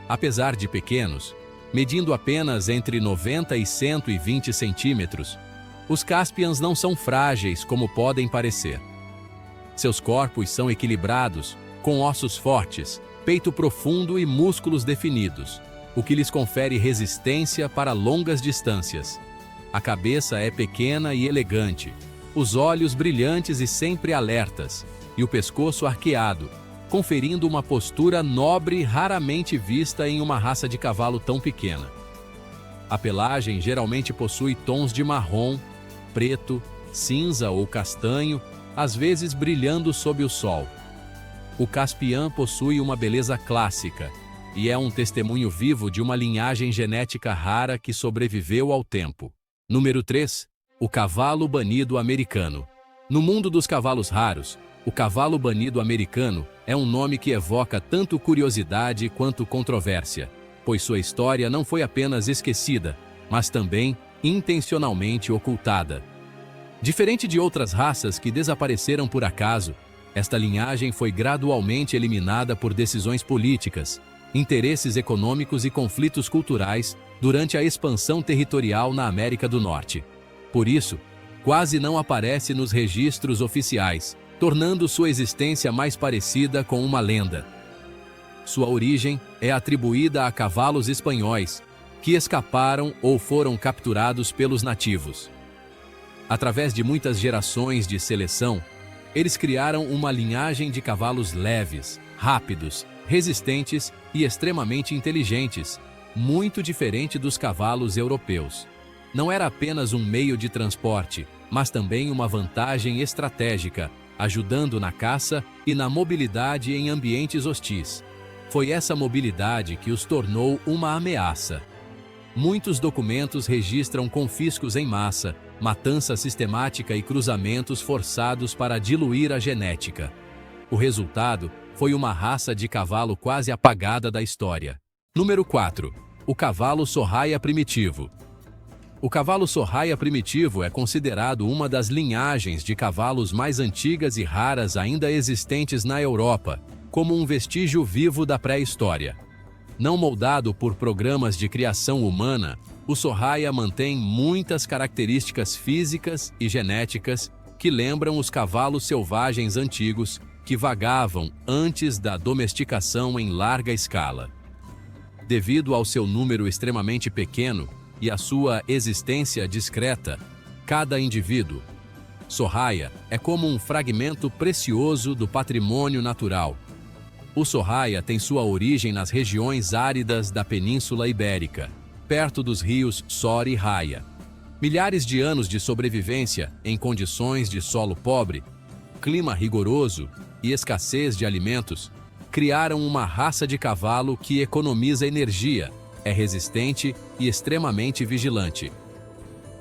[SPEAKER 1] Apesar de pequenos, medindo apenas entre 90 e 120 centímetros, os Caspians não são frágeis como podem parecer. Seus corpos são equilibrados, com ossos fortes, peito profundo e músculos definidos, o que lhes confere resistência para longas distâncias. A cabeça é pequena e elegante, os olhos brilhantes e sempre alertas, e o pescoço arqueado, conferindo uma postura nobre raramente vista em uma raça de cavalo tão pequena. A pelagem geralmente possui tons de marrom, preto, cinza ou castanho, às vezes brilhando sob o sol. O Caspian possui uma beleza clássica e é um testemunho vivo de uma linhagem genética rara que sobreviveu ao tempo. Número 3. O cavalo banido americano. No mundo dos cavalos raros, o cavalo banido americano é um nome que evoca tanto curiosidade quanto controvérsia, pois sua história não foi apenas esquecida, mas também intencionalmente ocultada. Diferente de outras raças que desapareceram por acaso, esta linhagem foi gradualmente eliminada por decisões políticas, interesses econômicos e conflitos culturais durante a expansão territorial na América do Norte. Por isso, quase não aparece nos registros oficiais, tornando sua existência mais parecida com uma lenda. Sua origem é atribuída a cavalos espanhóis, que escaparam ou foram capturados pelos nativos. Através de muitas gerações de seleção, eles criaram uma linhagem de cavalos leves, rápidos, resistentes e extremamente inteligentes, muito diferente dos cavalos europeus. Não era apenas um meio de transporte, mas também uma vantagem estratégica, ajudando na caça e na mobilidade em ambientes hostis. Foi essa mobilidade que os tornou uma ameaça. Muitos documentos registram confiscos em massa, matança sistemática e cruzamentos forçados para diluir a genética. O resultado foi uma raça de cavalo quase apagada da história. Número 4. O cavalo Sorraia primitivo. O cavalo Sorraia primitivo é considerado uma das linhagens de cavalos mais antigas e raras ainda existentes na Europa, como um vestígio vivo da pré-história. Não moldado por programas de criação humana, o Sorraia mantém muitas características físicas e genéticas que lembram os cavalos selvagens antigos que vagavam antes da domesticação em larga escala. Devido ao seu número extremamente pequeno e à sua existência discreta, cada indivíduo, Sorraia, é como um fragmento precioso do patrimônio natural. O Sorraia tem sua origem nas regiões áridas da Península Ibérica, perto dos rios Sor e Raia. Milhares de anos de sobrevivência em condições de solo pobre, clima rigoroso e escassez de alimentos criaram uma raça de cavalo que economiza energia, é resistente e extremamente vigilante.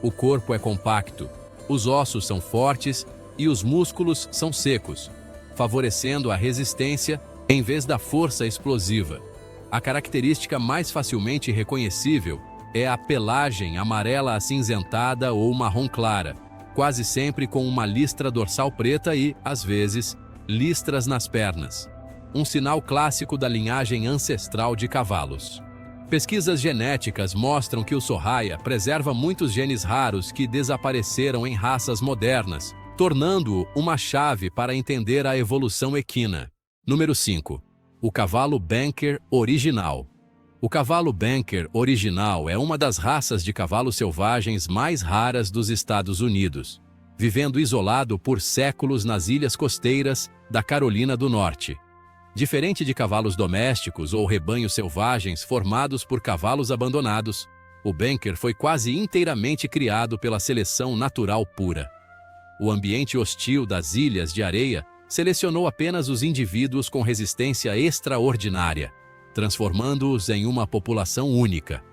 [SPEAKER 1] O corpo é compacto, os ossos são fortes e os músculos são secos, favorecendo a resistência em vez da força explosiva. A característica mais facilmente reconhecível é a pelagem amarela acinzentada ou marrom clara, quase sempre com uma listra dorsal preta e, às vezes, listras nas pernas. Um sinal clássico da linhagem ancestral de cavalos. Pesquisas genéticas mostram que o Sorraia preserva muitos genes raros que desapareceram em raças modernas, tornando-o uma chave para entender a evolução equina. Número 5. O cavalo Banker original. O cavalo Banker original é uma das raças de cavalos selvagens mais raras dos Estados Unidos, vivendo isolado por séculos nas ilhas costeiras da Carolina do Norte. Diferente de cavalos domésticos ou rebanhos selvagens formados por cavalos abandonados, o Banker foi quase inteiramente criado pela seleção natural pura. O ambiente hostil das ilhas de areia selecionou apenas os indivíduos com resistência extraordinária, transformando-os em uma população única.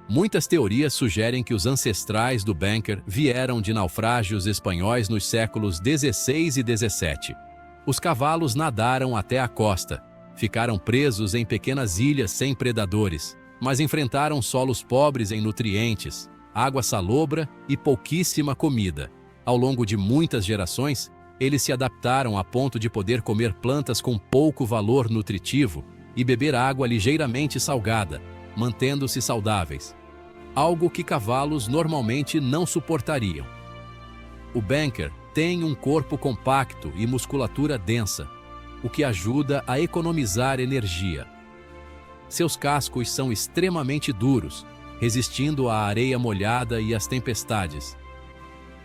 [SPEAKER 1] Muitas teorias sugerem que os ancestrais do Banker vieram de naufrágios espanhóis nos séculos XVI e XVII. Os cavalos nadaram até a costa, ficaram presos em pequenas ilhas sem predadores, mas enfrentaram solos pobres em nutrientes, água salobra e pouquíssima comida. Ao longo de muitas gerações, eles se adaptaram a ponto de poder comer plantas com pouco valor nutritivo e beber água ligeiramente salgada, mantendo-se saudáveis, algo que cavalos normalmente não suportariam. O Banker tem um corpo compacto e musculatura densa, o que ajuda a economizar energia. Seus cascos são extremamente duros, resistindo à areia molhada e às tempestades.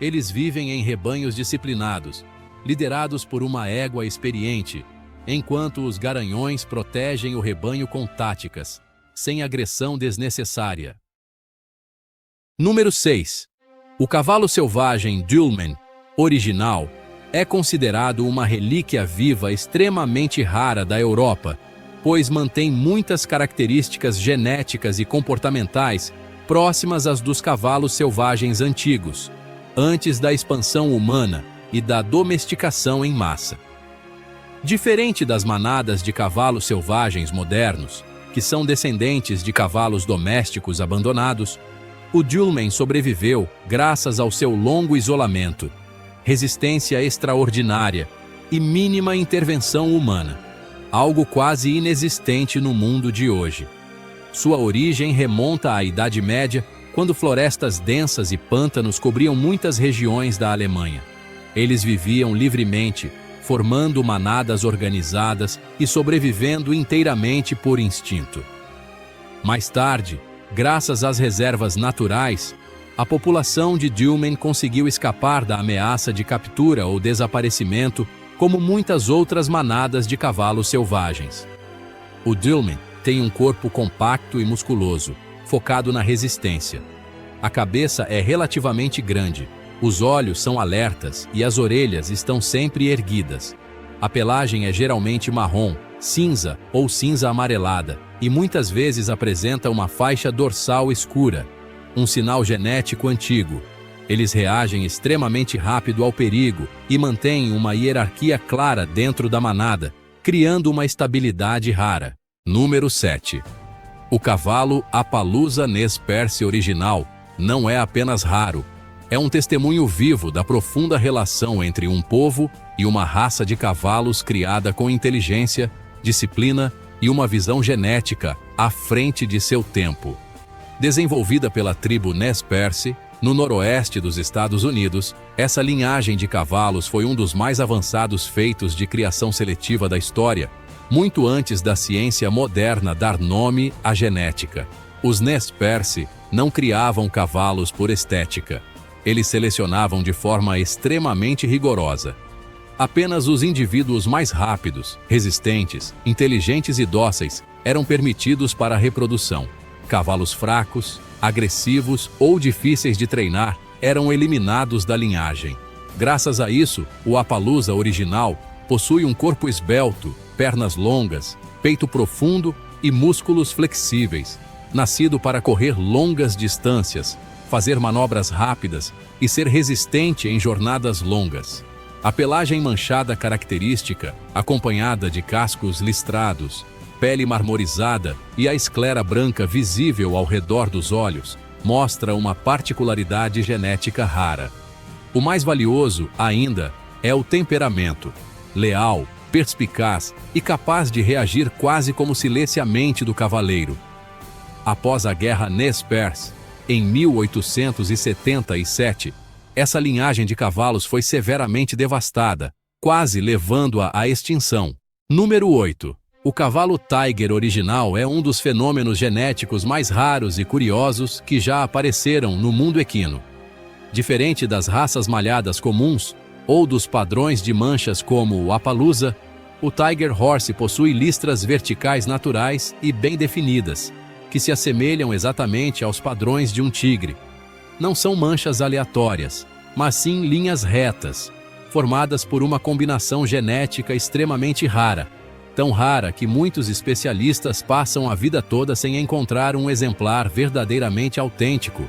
[SPEAKER 1] Eles vivem em rebanhos disciplinados, liderados por uma égua experiente, enquanto os garanhões protegem o rebanho com táticas, sem agressão desnecessária. Número 6. O cavalo selvagem Duelman original é considerado uma relíquia viva extremamente rara da Europa, pois mantém muitas características genéticas e comportamentais próximas às dos cavalos selvagens antigos, antes da expansão humana e da domesticação em massa. Diferente das manadas de cavalos selvagens modernos, que são descendentes de cavalos domésticos abandonados, o Duelman sobreviveu graças ao seu longo isolamento, resistência extraordinária e mínima intervenção humana, algo quase inexistente no mundo de hoje. Sua origem remonta à Idade Média, quando florestas densas e pântanos cobriam muitas regiões da Alemanha. Eles viviam livremente, formando manadas organizadas e sobrevivendo inteiramente por instinto. Mais tarde, graças às reservas naturais, a população de Duelman conseguiu escapar da ameaça de captura ou desaparecimento, como muitas outras manadas de cavalos selvagens. O Duelman tem um corpo compacto e musculoso, focado na resistência. A cabeça é relativamente grande, os olhos são alertas e as orelhas estão sempre erguidas. A pelagem é geralmente marrom, cinza ou cinza amarelada e muitas vezes apresenta uma faixa dorsal escura, um sinal genético antigo. Eles reagem extremamente rápido ao perigo e mantêm uma hierarquia clara dentro da manada, criando uma estabilidade rara. Número 7. O cavalo Appaloosa Nez Perce original não é apenas raro, é um testemunho vivo da profunda relação entre um povo e uma raça de cavalos criada com inteligência, disciplina e uma visão genética à frente de seu tempo. Desenvolvida pela tribo Nez Perce, no noroeste dos Estados Unidos, essa linhagem de cavalos foi um dos mais avançados feitos de criação seletiva da história, muito antes da ciência moderna dar nome à genética. Os Nez Perce não criavam cavalos por estética. Eles selecionavam de forma extremamente rigorosa. Apenas os indivíduos mais rápidos, resistentes, inteligentes e dóceis eram permitidos para a reprodução. Cavalos fracos, agressivos ou difíceis de treinar eram eliminados da linhagem. Graças a isso, o Appaloosa original possui um corpo esbelto, pernas longas, peito profundo e músculos flexíveis, nascido para correr longas distâncias, fazer manobras rápidas e ser resistente em jornadas longas. A pelagem manchada característica, acompanhada de cascos listrados, pele marmorizada e a esclera branca visível ao redor dos olhos, mostra uma particularidade genética rara. O mais valioso, ainda, é o temperamento, leal, perspicaz e capaz de reagir quase como se lesse a mente do cavaleiro. Após a Guerra Nez Perce, em 1877, essa linhagem de cavalos foi severamente devastada, quase levando-a à extinção. Número 8. O cavalo Tiger original é um dos fenômenos genéticos mais raros e curiosos que já apareceram no mundo equino. Diferente das raças malhadas comuns ou dos padrões de manchas como o Appaloosa, o Tiger Horse possui listras verticais naturais e bem definidas, que se assemelham exatamente aos padrões de um tigre. Não são manchas aleatórias, mas sim linhas retas, formadas por uma combinação genética extremamente rara, tão rara que muitos especialistas passam a vida toda sem encontrar um exemplar verdadeiramente autêntico.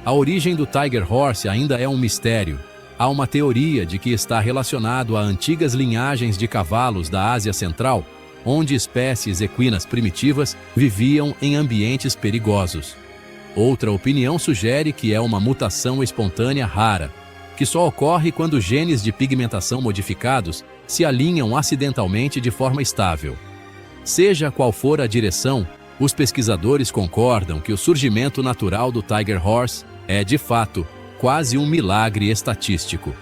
[SPEAKER 1] A origem do Tiger Horse ainda é um mistério. Há uma teoria de que está relacionado a antigas linhagens de cavalos da Ásia Central, onde espécies equinas primitivas viviam em ambientes perigosos. Outra opinião sugere que é uma mutação espontânea rara, que só ocorre quando genes de pigmentação modificados se alinham acidentalmente de forma estável. Seja qual for a direção, os pesquisadores concordam que o surgimento natural do Tiger Horse é, de fato, quase um milagre estatístico.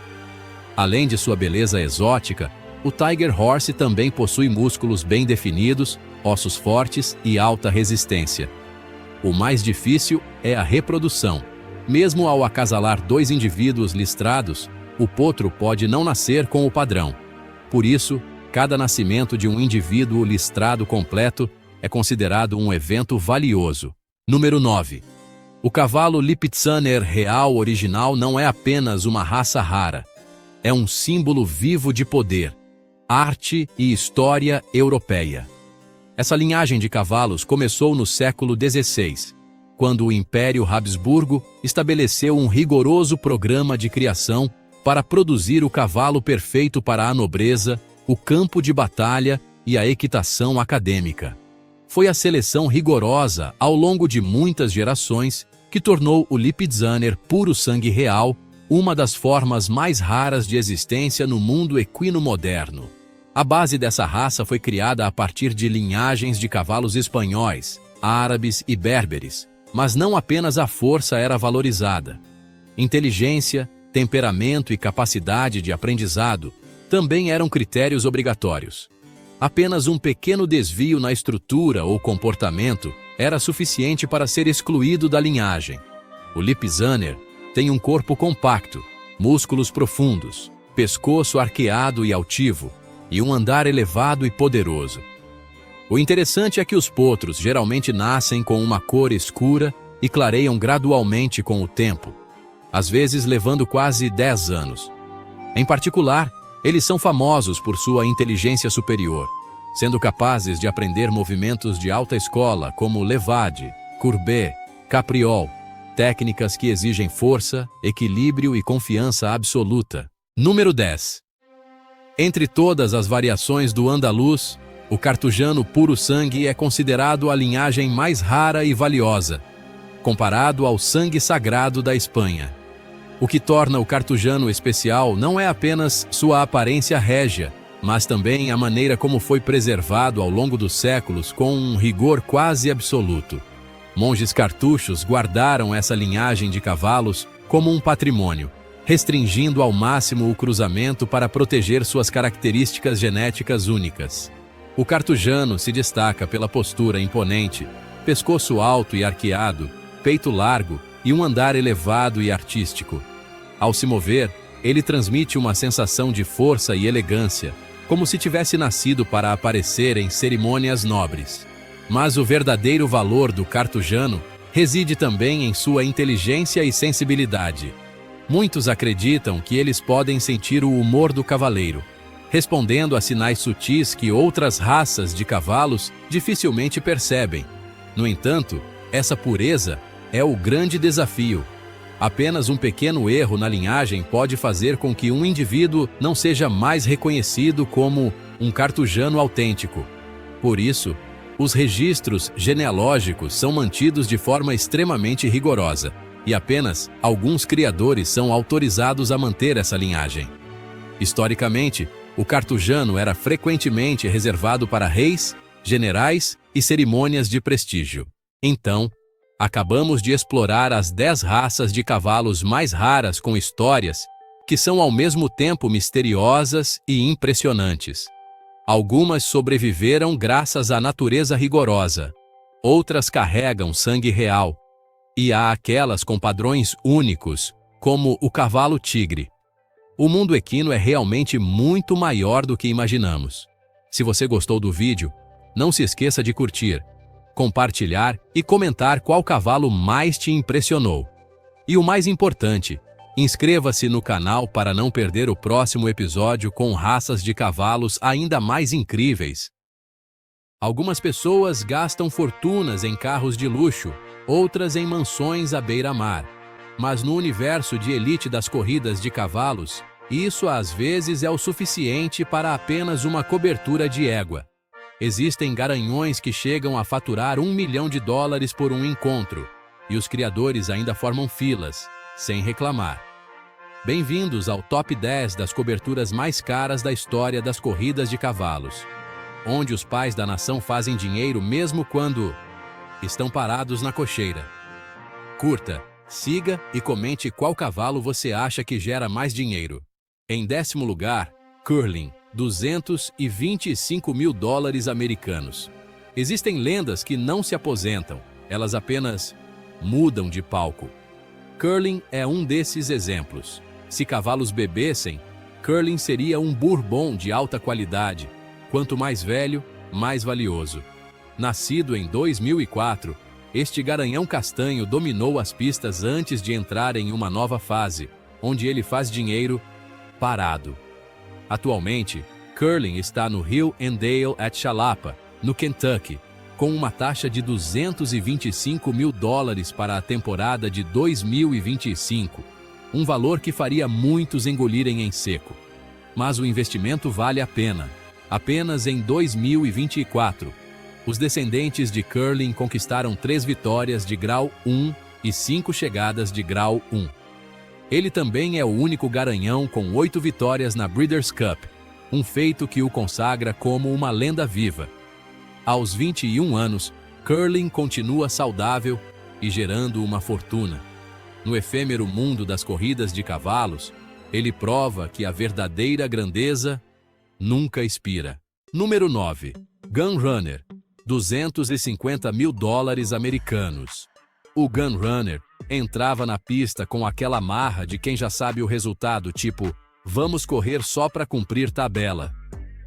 [SPEAKER 1] Além de sua beleza exótica, o Tiger Horse também possui músculos bem definidos, ossos fortes e alta resistência. O mais difícil é a reprodução. Mesmo ao acasalar dois indivíduos listrados, o potro pode não nascer com o padrão. Por isso, cada nascimento de um indivíduo listrado completo é considerado um evento valioso. Número 9. O cavalo Lipizzaner real original não é apenas uma raça rara. É um símbolo vivo de poder, arte e história europeia. Essa linhagem de cavalos começou no século XVI, quando o Império Habsburgo estabeleceu um rigoroso programa de criação para produzir o cavalo perfeito para a nobreza, o campo de batalha e a equitação acadêmica. Foi a seleção rigorosa ao longo de muitas gerações que tornou o Lipizzaner puro sangue real uma das formas mais raras de existência no mundo equino moderno. A base dessa raça foi criada a partir de linhagens de cavalos espanhóis, árabes e berberes, mas não apenas a força era valorizada. Inteligência, temperamento e capacidade de aprendizado também eram critérios obrigatórios. Apenas um pequeno desvio na estrutura ou comportamento era suficiente para ser excluído da linhagem. O Lipizzaner tem um corpo compacto, músculos profundos, pescoço arqueado e altivo, e um andar elevado e poderoso. O interessante é que os potros geralmente nascem com uma cor escura e clareiam gradualmente com o tempo, às vezes levando quase 10 anos. Em particular, eles são famosos por sua inteligência superior, sendo capazes de aprender movimentos de alta escola como levade, courbet, capriole, técnicas que exigem força, equilíbrio e confiança absoluta. Número 10. Entre todas as variações do andaluz, o cartujano puro sangue é considerado a linhagem mais rara e valiosa, comparado ao sangue sagrado da Espanha. O que torna o cartujano especial não é apenas sua aparência régia, mas também a maneira como foi preservado ao longo dos séculos com um rigor quase absoluto. Monges cartuchos guardaram essa linhagem de cavalos como um patrimônio, restringindo ao máximo o cruzamento para proteger suas características genéticas únicas. O cartujano se destaca pela postura imponente, pescoço alto e arqueado, peito largo e um andar elevado e artístico. Ao se mover, ele transmite uma sensação de força e elegância, como se tivesse nascido para aparecer em cerimônias nobres. Mas o verdadeiro valor do cartujano reside também em sua inteligência e sensibilidade. Muitos acreditam que eles podem sentir o humor do cavaleiro, respondendo a sinais sutis que outras raças de cavalos dificilmente percebem. No entanto, essa pureza é o grande desafio. Apenas um pequeno erro na linhagem pode fazer com que um indivíduo não seja mais reconhecido como um cartujano autêntico. Por isso, os registros genealógicos são mantidos de forma extremamente rigorosa, e apenas alguns criadores são autorizados a manter essa linhagem. Historicamente, o cartujano era frequentemente reservado para reis, generais e cerimônias de prestígio. Então, acabamos de explorar as 10 raças de cavalos mais raras com histórias que são ao mesmo tempo misteriosas e impressionantes. Algumas sobreviveram graças à natureza rigorosa, outras carregam sangue real, e há aquelas com padrões únicos, como o cavalo tigre. O mundo equino é realmente muito maior do que imaginamos. Se você gostou do vídeo, não se esqueça de curtir, compartilhar e comentar qual cavalo mais te impressionou. E o mais importante, inscreva-se no canal para não perder o próximo episódio com raças de cavalos ainda mais incríveis. Algumas pessoas gastam fortunas em carros de luxo, outras em mansões à beira-mar. Mas no universo de elite das corridas de cavalos, isso às vezes é o suficiente para apenas uma cobertura de égua. Existem garanhões que chegam a faturar $1 milhão por um encontro, e os criadores ainda formam filas, sem reclamar. Bem-vindos ao Top 10 das coberturas mais caras da história das corridas de cavalos, onde os pais da nação fazem dinheiro mesmo quando estão parados na cocheira. Curta, siga e comente qual cavalo você acha que gera mais dinheiro. Em 10º lugar, Curling, $225 mil americanos. Existem lendas que não se aposentam, elas apenas mudam de palco. Curling é um desses exemplos. Se cavalos bebessem, Curling seria um bourbon de alta qualidade. Quanto mais velho, mais valioso. Nascido em 2004, este garanhão castanho dominou as pistas antes de entrar em uma nova fase, onde ele faz dinheiro parado. Atualmente, Curling está no Hill and Dale at Chalapa, no Kentucky, com uma taxa de $225 mil para a temporada de 2025, um valor que faria muitos engolirem em seco. Mas o investimento vale a pena. Apenas em 2024, os descendentes de Curling conquistaram 3 vitórias de grau 1 e 5 chegadas de grau 1. Ele também é o único garanhão com 8 vitórias na Breeders' Cup, um feito que o consagra como uma lenda viva. Aos 21 anos, Curling continua saudável e gerando uma fortuna. No efêmero mundo das corridas de cavalos, ele prova que a verdadeira grandeza nunca expira. Número 9. Gun Runner, $250 mil americanos. O Gun Runner entrava na pista com aquela marra de quem já sabe o resultado, tipo, vamos correr só para cumprir tabela.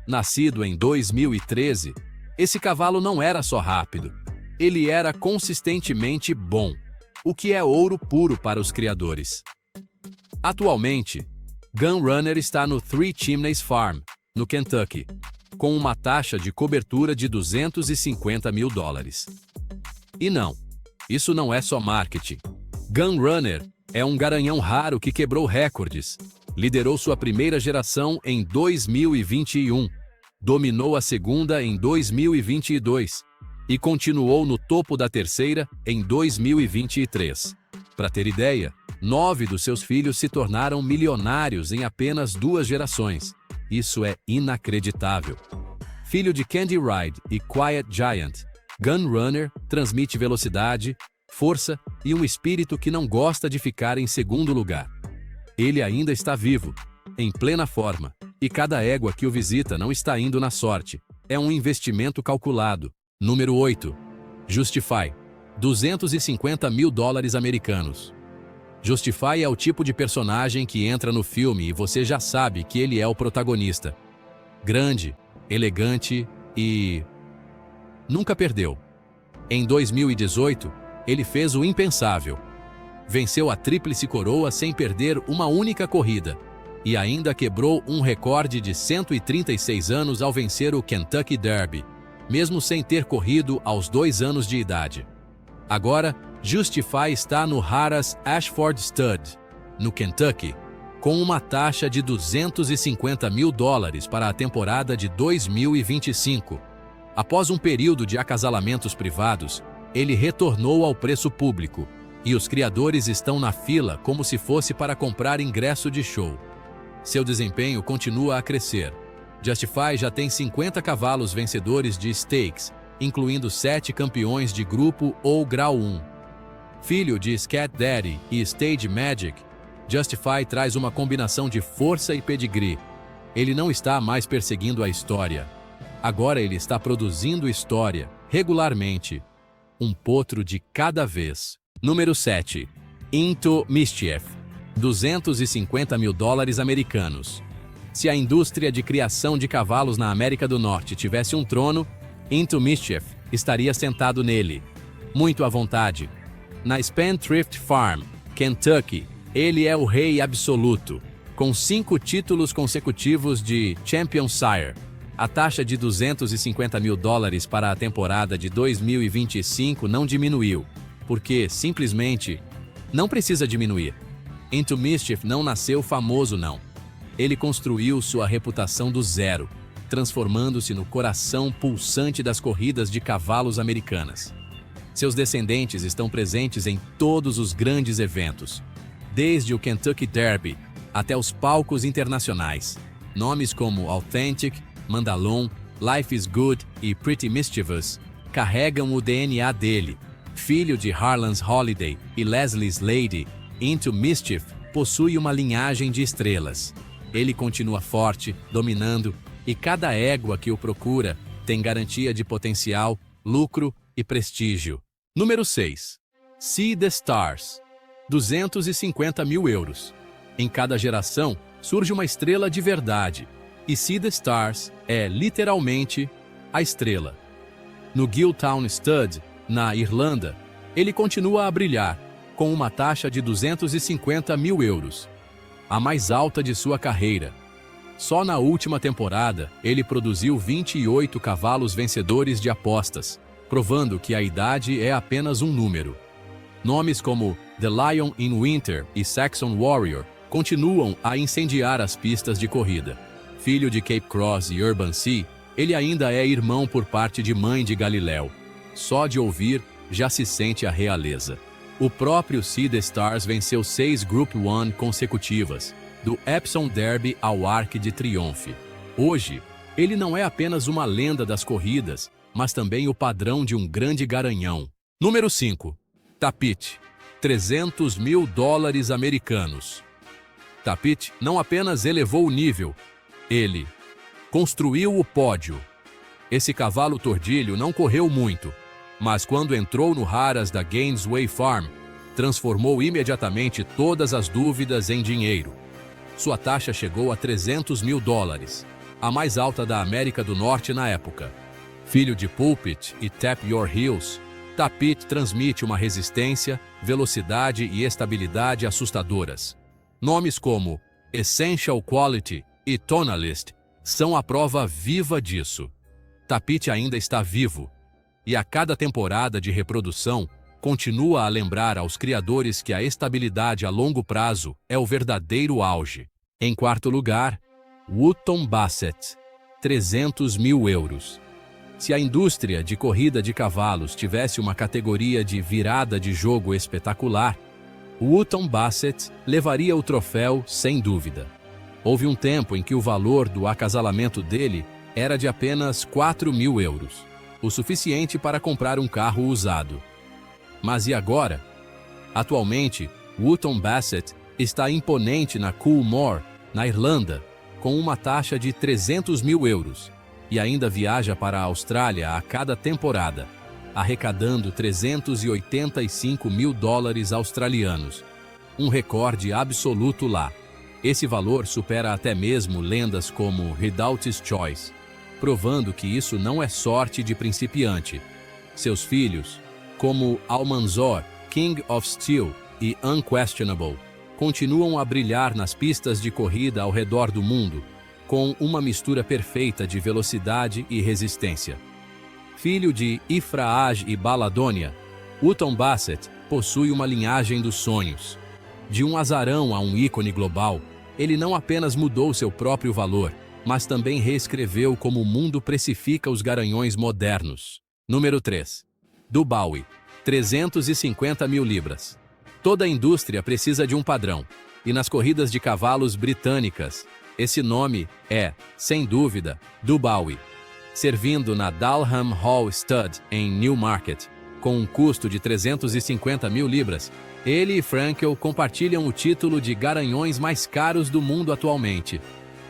[SPEAKER 1] Nascido em 2013, esse cavalo não era só rápido, ele era consistentemente bom, o que é ouro puro para os criadores. Atualmente, Gun Runner está no Three Chimneys Farm, no Kentucky, com uma taxa de cobertura de $250 mil. E não, isso não é só marketing. Gun Runner é um garanhão raro que quebrou recordes, liderou sua primeira geração em 2021, dominou a segunda em 2022 e continuou no topo da terceira em 2023. Para ter ideia, 9 dos seus filhos se tornaram milionários em apenas 2 gerações. Isso é inacreditável. Filho de Candy Ride e Quiet Giant, Gun Runner transmite velocidade, força e um espírito que não gosta de ficar em segundo lugar. Ele ainda está vivo, em plena forma, e cada égua que o visita não está indo na sorte. É um investimento calculado. Número 8. Justify. $250 mil americanos. Justify é o tipo de personagem que entra no filme e você já sabe que ele é o protagonista. Grande, elegante e... nunca perdeu. Em 2018, ele fez o impensável. Venceu a tríplice coroa sem perder uma única corrida. E ainda quebrou um recorde de 136 anos ao vencer o Kentucky Derby, mesmo sem ter corrido aos 2 anos de idade. Agora, Justify está no Harrah's Ashford Stud, no Kentucky, com uma taxa de $250 mil para a temporada de 2025. Após um período de acasalamentos privados, ele retornou ao preço público, e os criadores estão na fila como se fosse para comprar ingresso de show. Seu desempenho continua a crescer. Justify já tem 50 cavalos vencedores de stakes, incluindo 7 campeões de grupo ou grau 1. Filho de Scat Daddy e Stage Magic, Justify traz uma combinação de força e pedigree. Ele não está mais perseguindo a história. Agora ele está produzindo história, regularmente. Um potro de cada vez. Número 7. Into Mischief. $250 mil americanos. Se a indústria de criação de cavalos na América do Norte tivesse um trono, Into Mischief estaria sentado nele, muito à vontade. Na Spendthrift Farm, Kentucky, ele é o rei absoluto, com 5 títulos consecutivos de Champion Sire. A taxa de $250 mil para a temporada de 2025 não diminuiu, porque, simplesmente, não precisa diminuir. Into Mischief não nasceu famoso, não. Ele construiu sua reputação do zero, transformando-se no coração pulsante das corridas de cavalos americanas. Seus descendentes estão presentes em todos os grandes eventos, desde o Kentucky Derby até os palcos internacionais. Nomes como Authentic, Mandalone, Life is Good e Pretty Mischievous carregam o DNA dele. Filho de Harlan's Holiday e Leslie's Lady, Into Mischief possui uma linhagem de estrelas. Ele continua forte, dominando, e cada égua que o procura tem garantia de potencial, lucro e prestígio. Número 6. See the Stars. €250 mil. Em cada geração, surge uma estrela de verdade, e See the Stars é, literalmente, a estrela. No Giltown Stud, na Irlanda, ele continua a brilhar, com uma taxa de €250 mil, a mais alta de sua carreira. Só na última temporada, ele produziu 28 cavalos vencedores de apostas, provando que a idade é apenas um número. Nomes como The Lion in Winter e Saxon Warrior continuam a incendiar as pistas de corrida. Filho de Cape Cross e Urban Sea, ele ainda é irmão por parte de mãe de Galileu. Só de ouvir, já se sente a realeza. O próprio See the Stars venceu 6 Group 1 consecutivas, do Epsom Derby ao Arc de Triomphe. Hoje, ele não é apenas uma lenda das corridas, mas também o padrão de um grande garanhão. Número 5. Tapit. $300 mil americanos. Tapit não apenas elevou o nível, ele construiu o pódio. Esse cavalo tordilho não correu muito, mas quando entrou no Harrah's da Gainesway Farm, transformou imediatamente todas as dúvidas em dinheiro. Sua taxa chegou a $300 mil, a mais alta da América do Norte na época. Filho de Pulpit e Tap Your Heels, Tapit transmite uma resistência, velocidade e estabilidade assustadoras. Nomes como Essential Quality e Tonalist são a prova viva disso. Tapit ainda está vivo, e a cada temporada de reprodução continua a lembrar aos criadores que a estabilidade a longo prazo é o verdadeiro auge. Em quarto lugar, Wootton Bassett, €300 mil. Se a indústria de corrida de cavalos tivesse uma categoria de virada de jogo espetacular, Wootton Bassett levaria o troféu sem dúvida. Houve um tempo em que o valor do acasalamento dele era de apenas 4.000 euros, o suficiente para comprar um carro usado. Mas e agora? Atualmente, Wootton Bassett está imponente na Coolmore, na Irlanda, com uma taxa de 300.000 euros, e ainda viaja para a Austrália a cada temporada, arrecadando 385 mil dólares australianos, um recorde absoluto lá. Esse valor supera até mesmo lendas como Redoute's Choice, provando que isso não é sorte de principiante. Seus filhos, como Almanzor, King of Steel e Unquestionable, continuam a brilhar nas pistas de corrida ao redor do mundo, com uma mistura perfeita de velocidade e resistência. Filho de Ifraaj e Baladônia, Wootton Bassett possui uma linhagem dos sonhos. De um azarão a um ícone global, ele não apenas mudou seu próprio valor, mas também reescreveu como o mundo precifica os garanhões modernos. Número 3. Dubawi, 350 mil libras. Toda a indústria precisa de um padrão, e nas corridas de cavalos britânicas, esse nome é, sem dúvida, Dubawi. Servindo na Dalham Hall Stud, em Newmarket, com um custo de 350 mil libras, ele e Frankel compartilham o título de garanhões mais caros do mundo atualmente.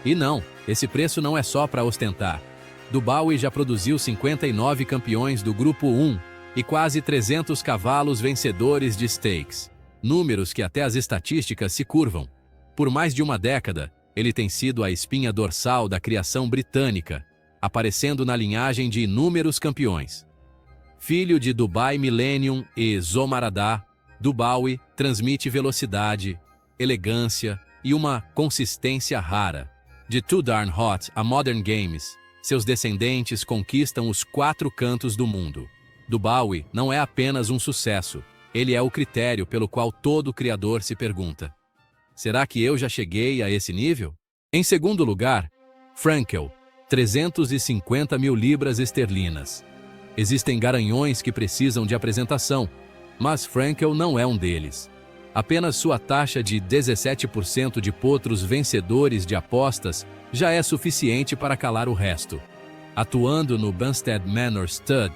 [SPEAKER 1] E não, esse preço não é só para ostentar. Dubawi já produziu 59 campeões do Grupo 1 e quase 300 cavalos vencedores de stakes. Números que até as estatísticas se curvam. Por mais de uma década, ele tem sido a espinha dorsal da criação britânica, aparecendo na linhagem de inúmeros campeões. Filho de Dubai Millennium e Zomaradá, Dubawi transmite velocidade, elegância e uma consistência rara. De Too Darn Hot a Modern Games, seus descendentes conquistam os 4 cantos do mundo. Dubawi não é apenas um sucesso, ele é o critério pelo qual todo criador se pergunta: será que eu já cheguei a esse nível? Em segundo lugar, Frankel, 350 mil libras esterlinas. Existem garanhões que precisam de apresentação, mas Frankel não é um deles. Apenas sua taxa de 17% de potros vencedores de apostas já é suficiente para calar o resto. Atuando no Banstead Manor Stud,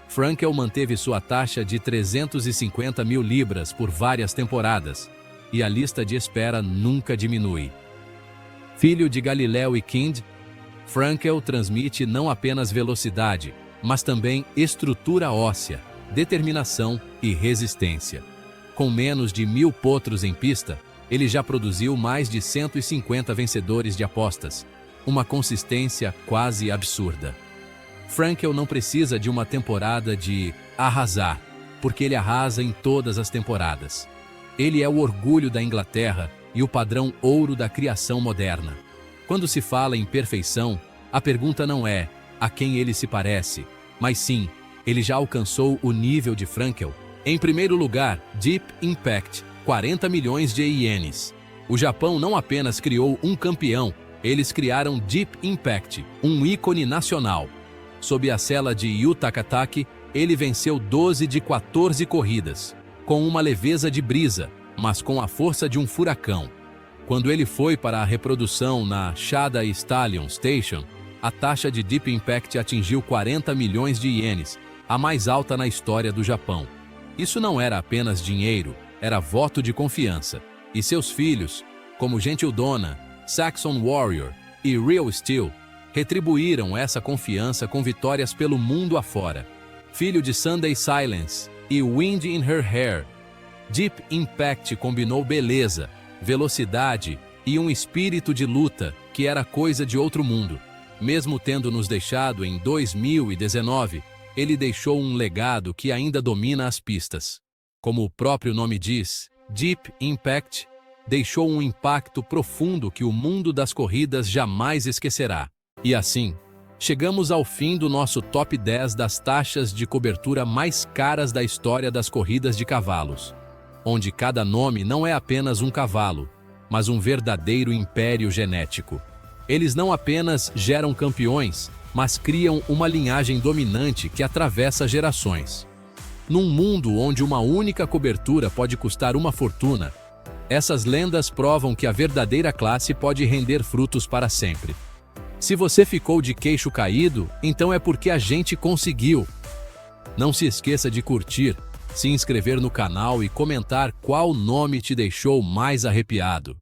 [SPEAKER 1] Frankel manteve sua taxa de 350 mil libras por várias temporadas, e a lista de espera nunca diminui. Filho de Galileu e Kind, Frankel transmite não apenas velocidade, mas também estrutura óssea, determinação e resistência. Com menos de 1.000 potros em pista, ele já produziu mais de 150 vencedores de apostas, uma consistência quase absurda. Frankel não precisa de uma temporada de arrasar, porque ele arrasa em todas as temporadas. Ele é o orgulho da Inglaterra e o padrão ouro da criação moderna. Quando se fala em perfeição, a pergunta não é a quem ele se parece, mas sim, ele já alcançou o nível de Frankel. Em primeiro lugar, Deep Impact, 40 milhões de ienes. O Japão não apenas criou um campeão, eles criaram Deep Impact, um ícone nacional. Sob a sela de Yu Takataki, ele venceu 12 de 14 corridas, com uma leveza de brisa, mas com a força de um furacão. Quando ele foi para a reprodução na Shada Stallion Station, a taxa de Deep Impact atingiu 40 milhões de ienes, a mais alta na história do Japão. Isso não era apenas dinheiro, era voto de confiança. E seus filhos, como Gentle Donna, Saxon Warrior e Real Steel, retribuíram essa confiança com vitórias pelo mundo afora. Filho de Sunday Silence e Wind in Her Hair, Deep Impact combinou beleza, velocidade e um espírito de luta que era coisa de outro mundo. Mesmo tendo nos deixado em 2019, ele deixou um legado que ainda domina as pistas. Como o próprio nome diz, Deep Impact deixou um impacto profundo que o mundo das corridas jamais esquecerá. E assim, chegamos ao fim do nosso top 10 das taxas de cobertura mais caras da história das corridas de cavalos, onde cada nome não é apenas um cavalo, mas um verdadeiro império genético. Eles não apenas geram campeões, mas criam uma linhagem dominante que atravessa gerações. Num mundo onde uma única cobertura pode custar uma fortuna, Essas lendas provam que a verdadeira classe pode render frutos para sempre. Se você ficou de queixo caído, então é porque a gente conseguiu. Não se esqueça de curtir, se inscrever no canal e comentar qual nome te deixou mais arrepiado.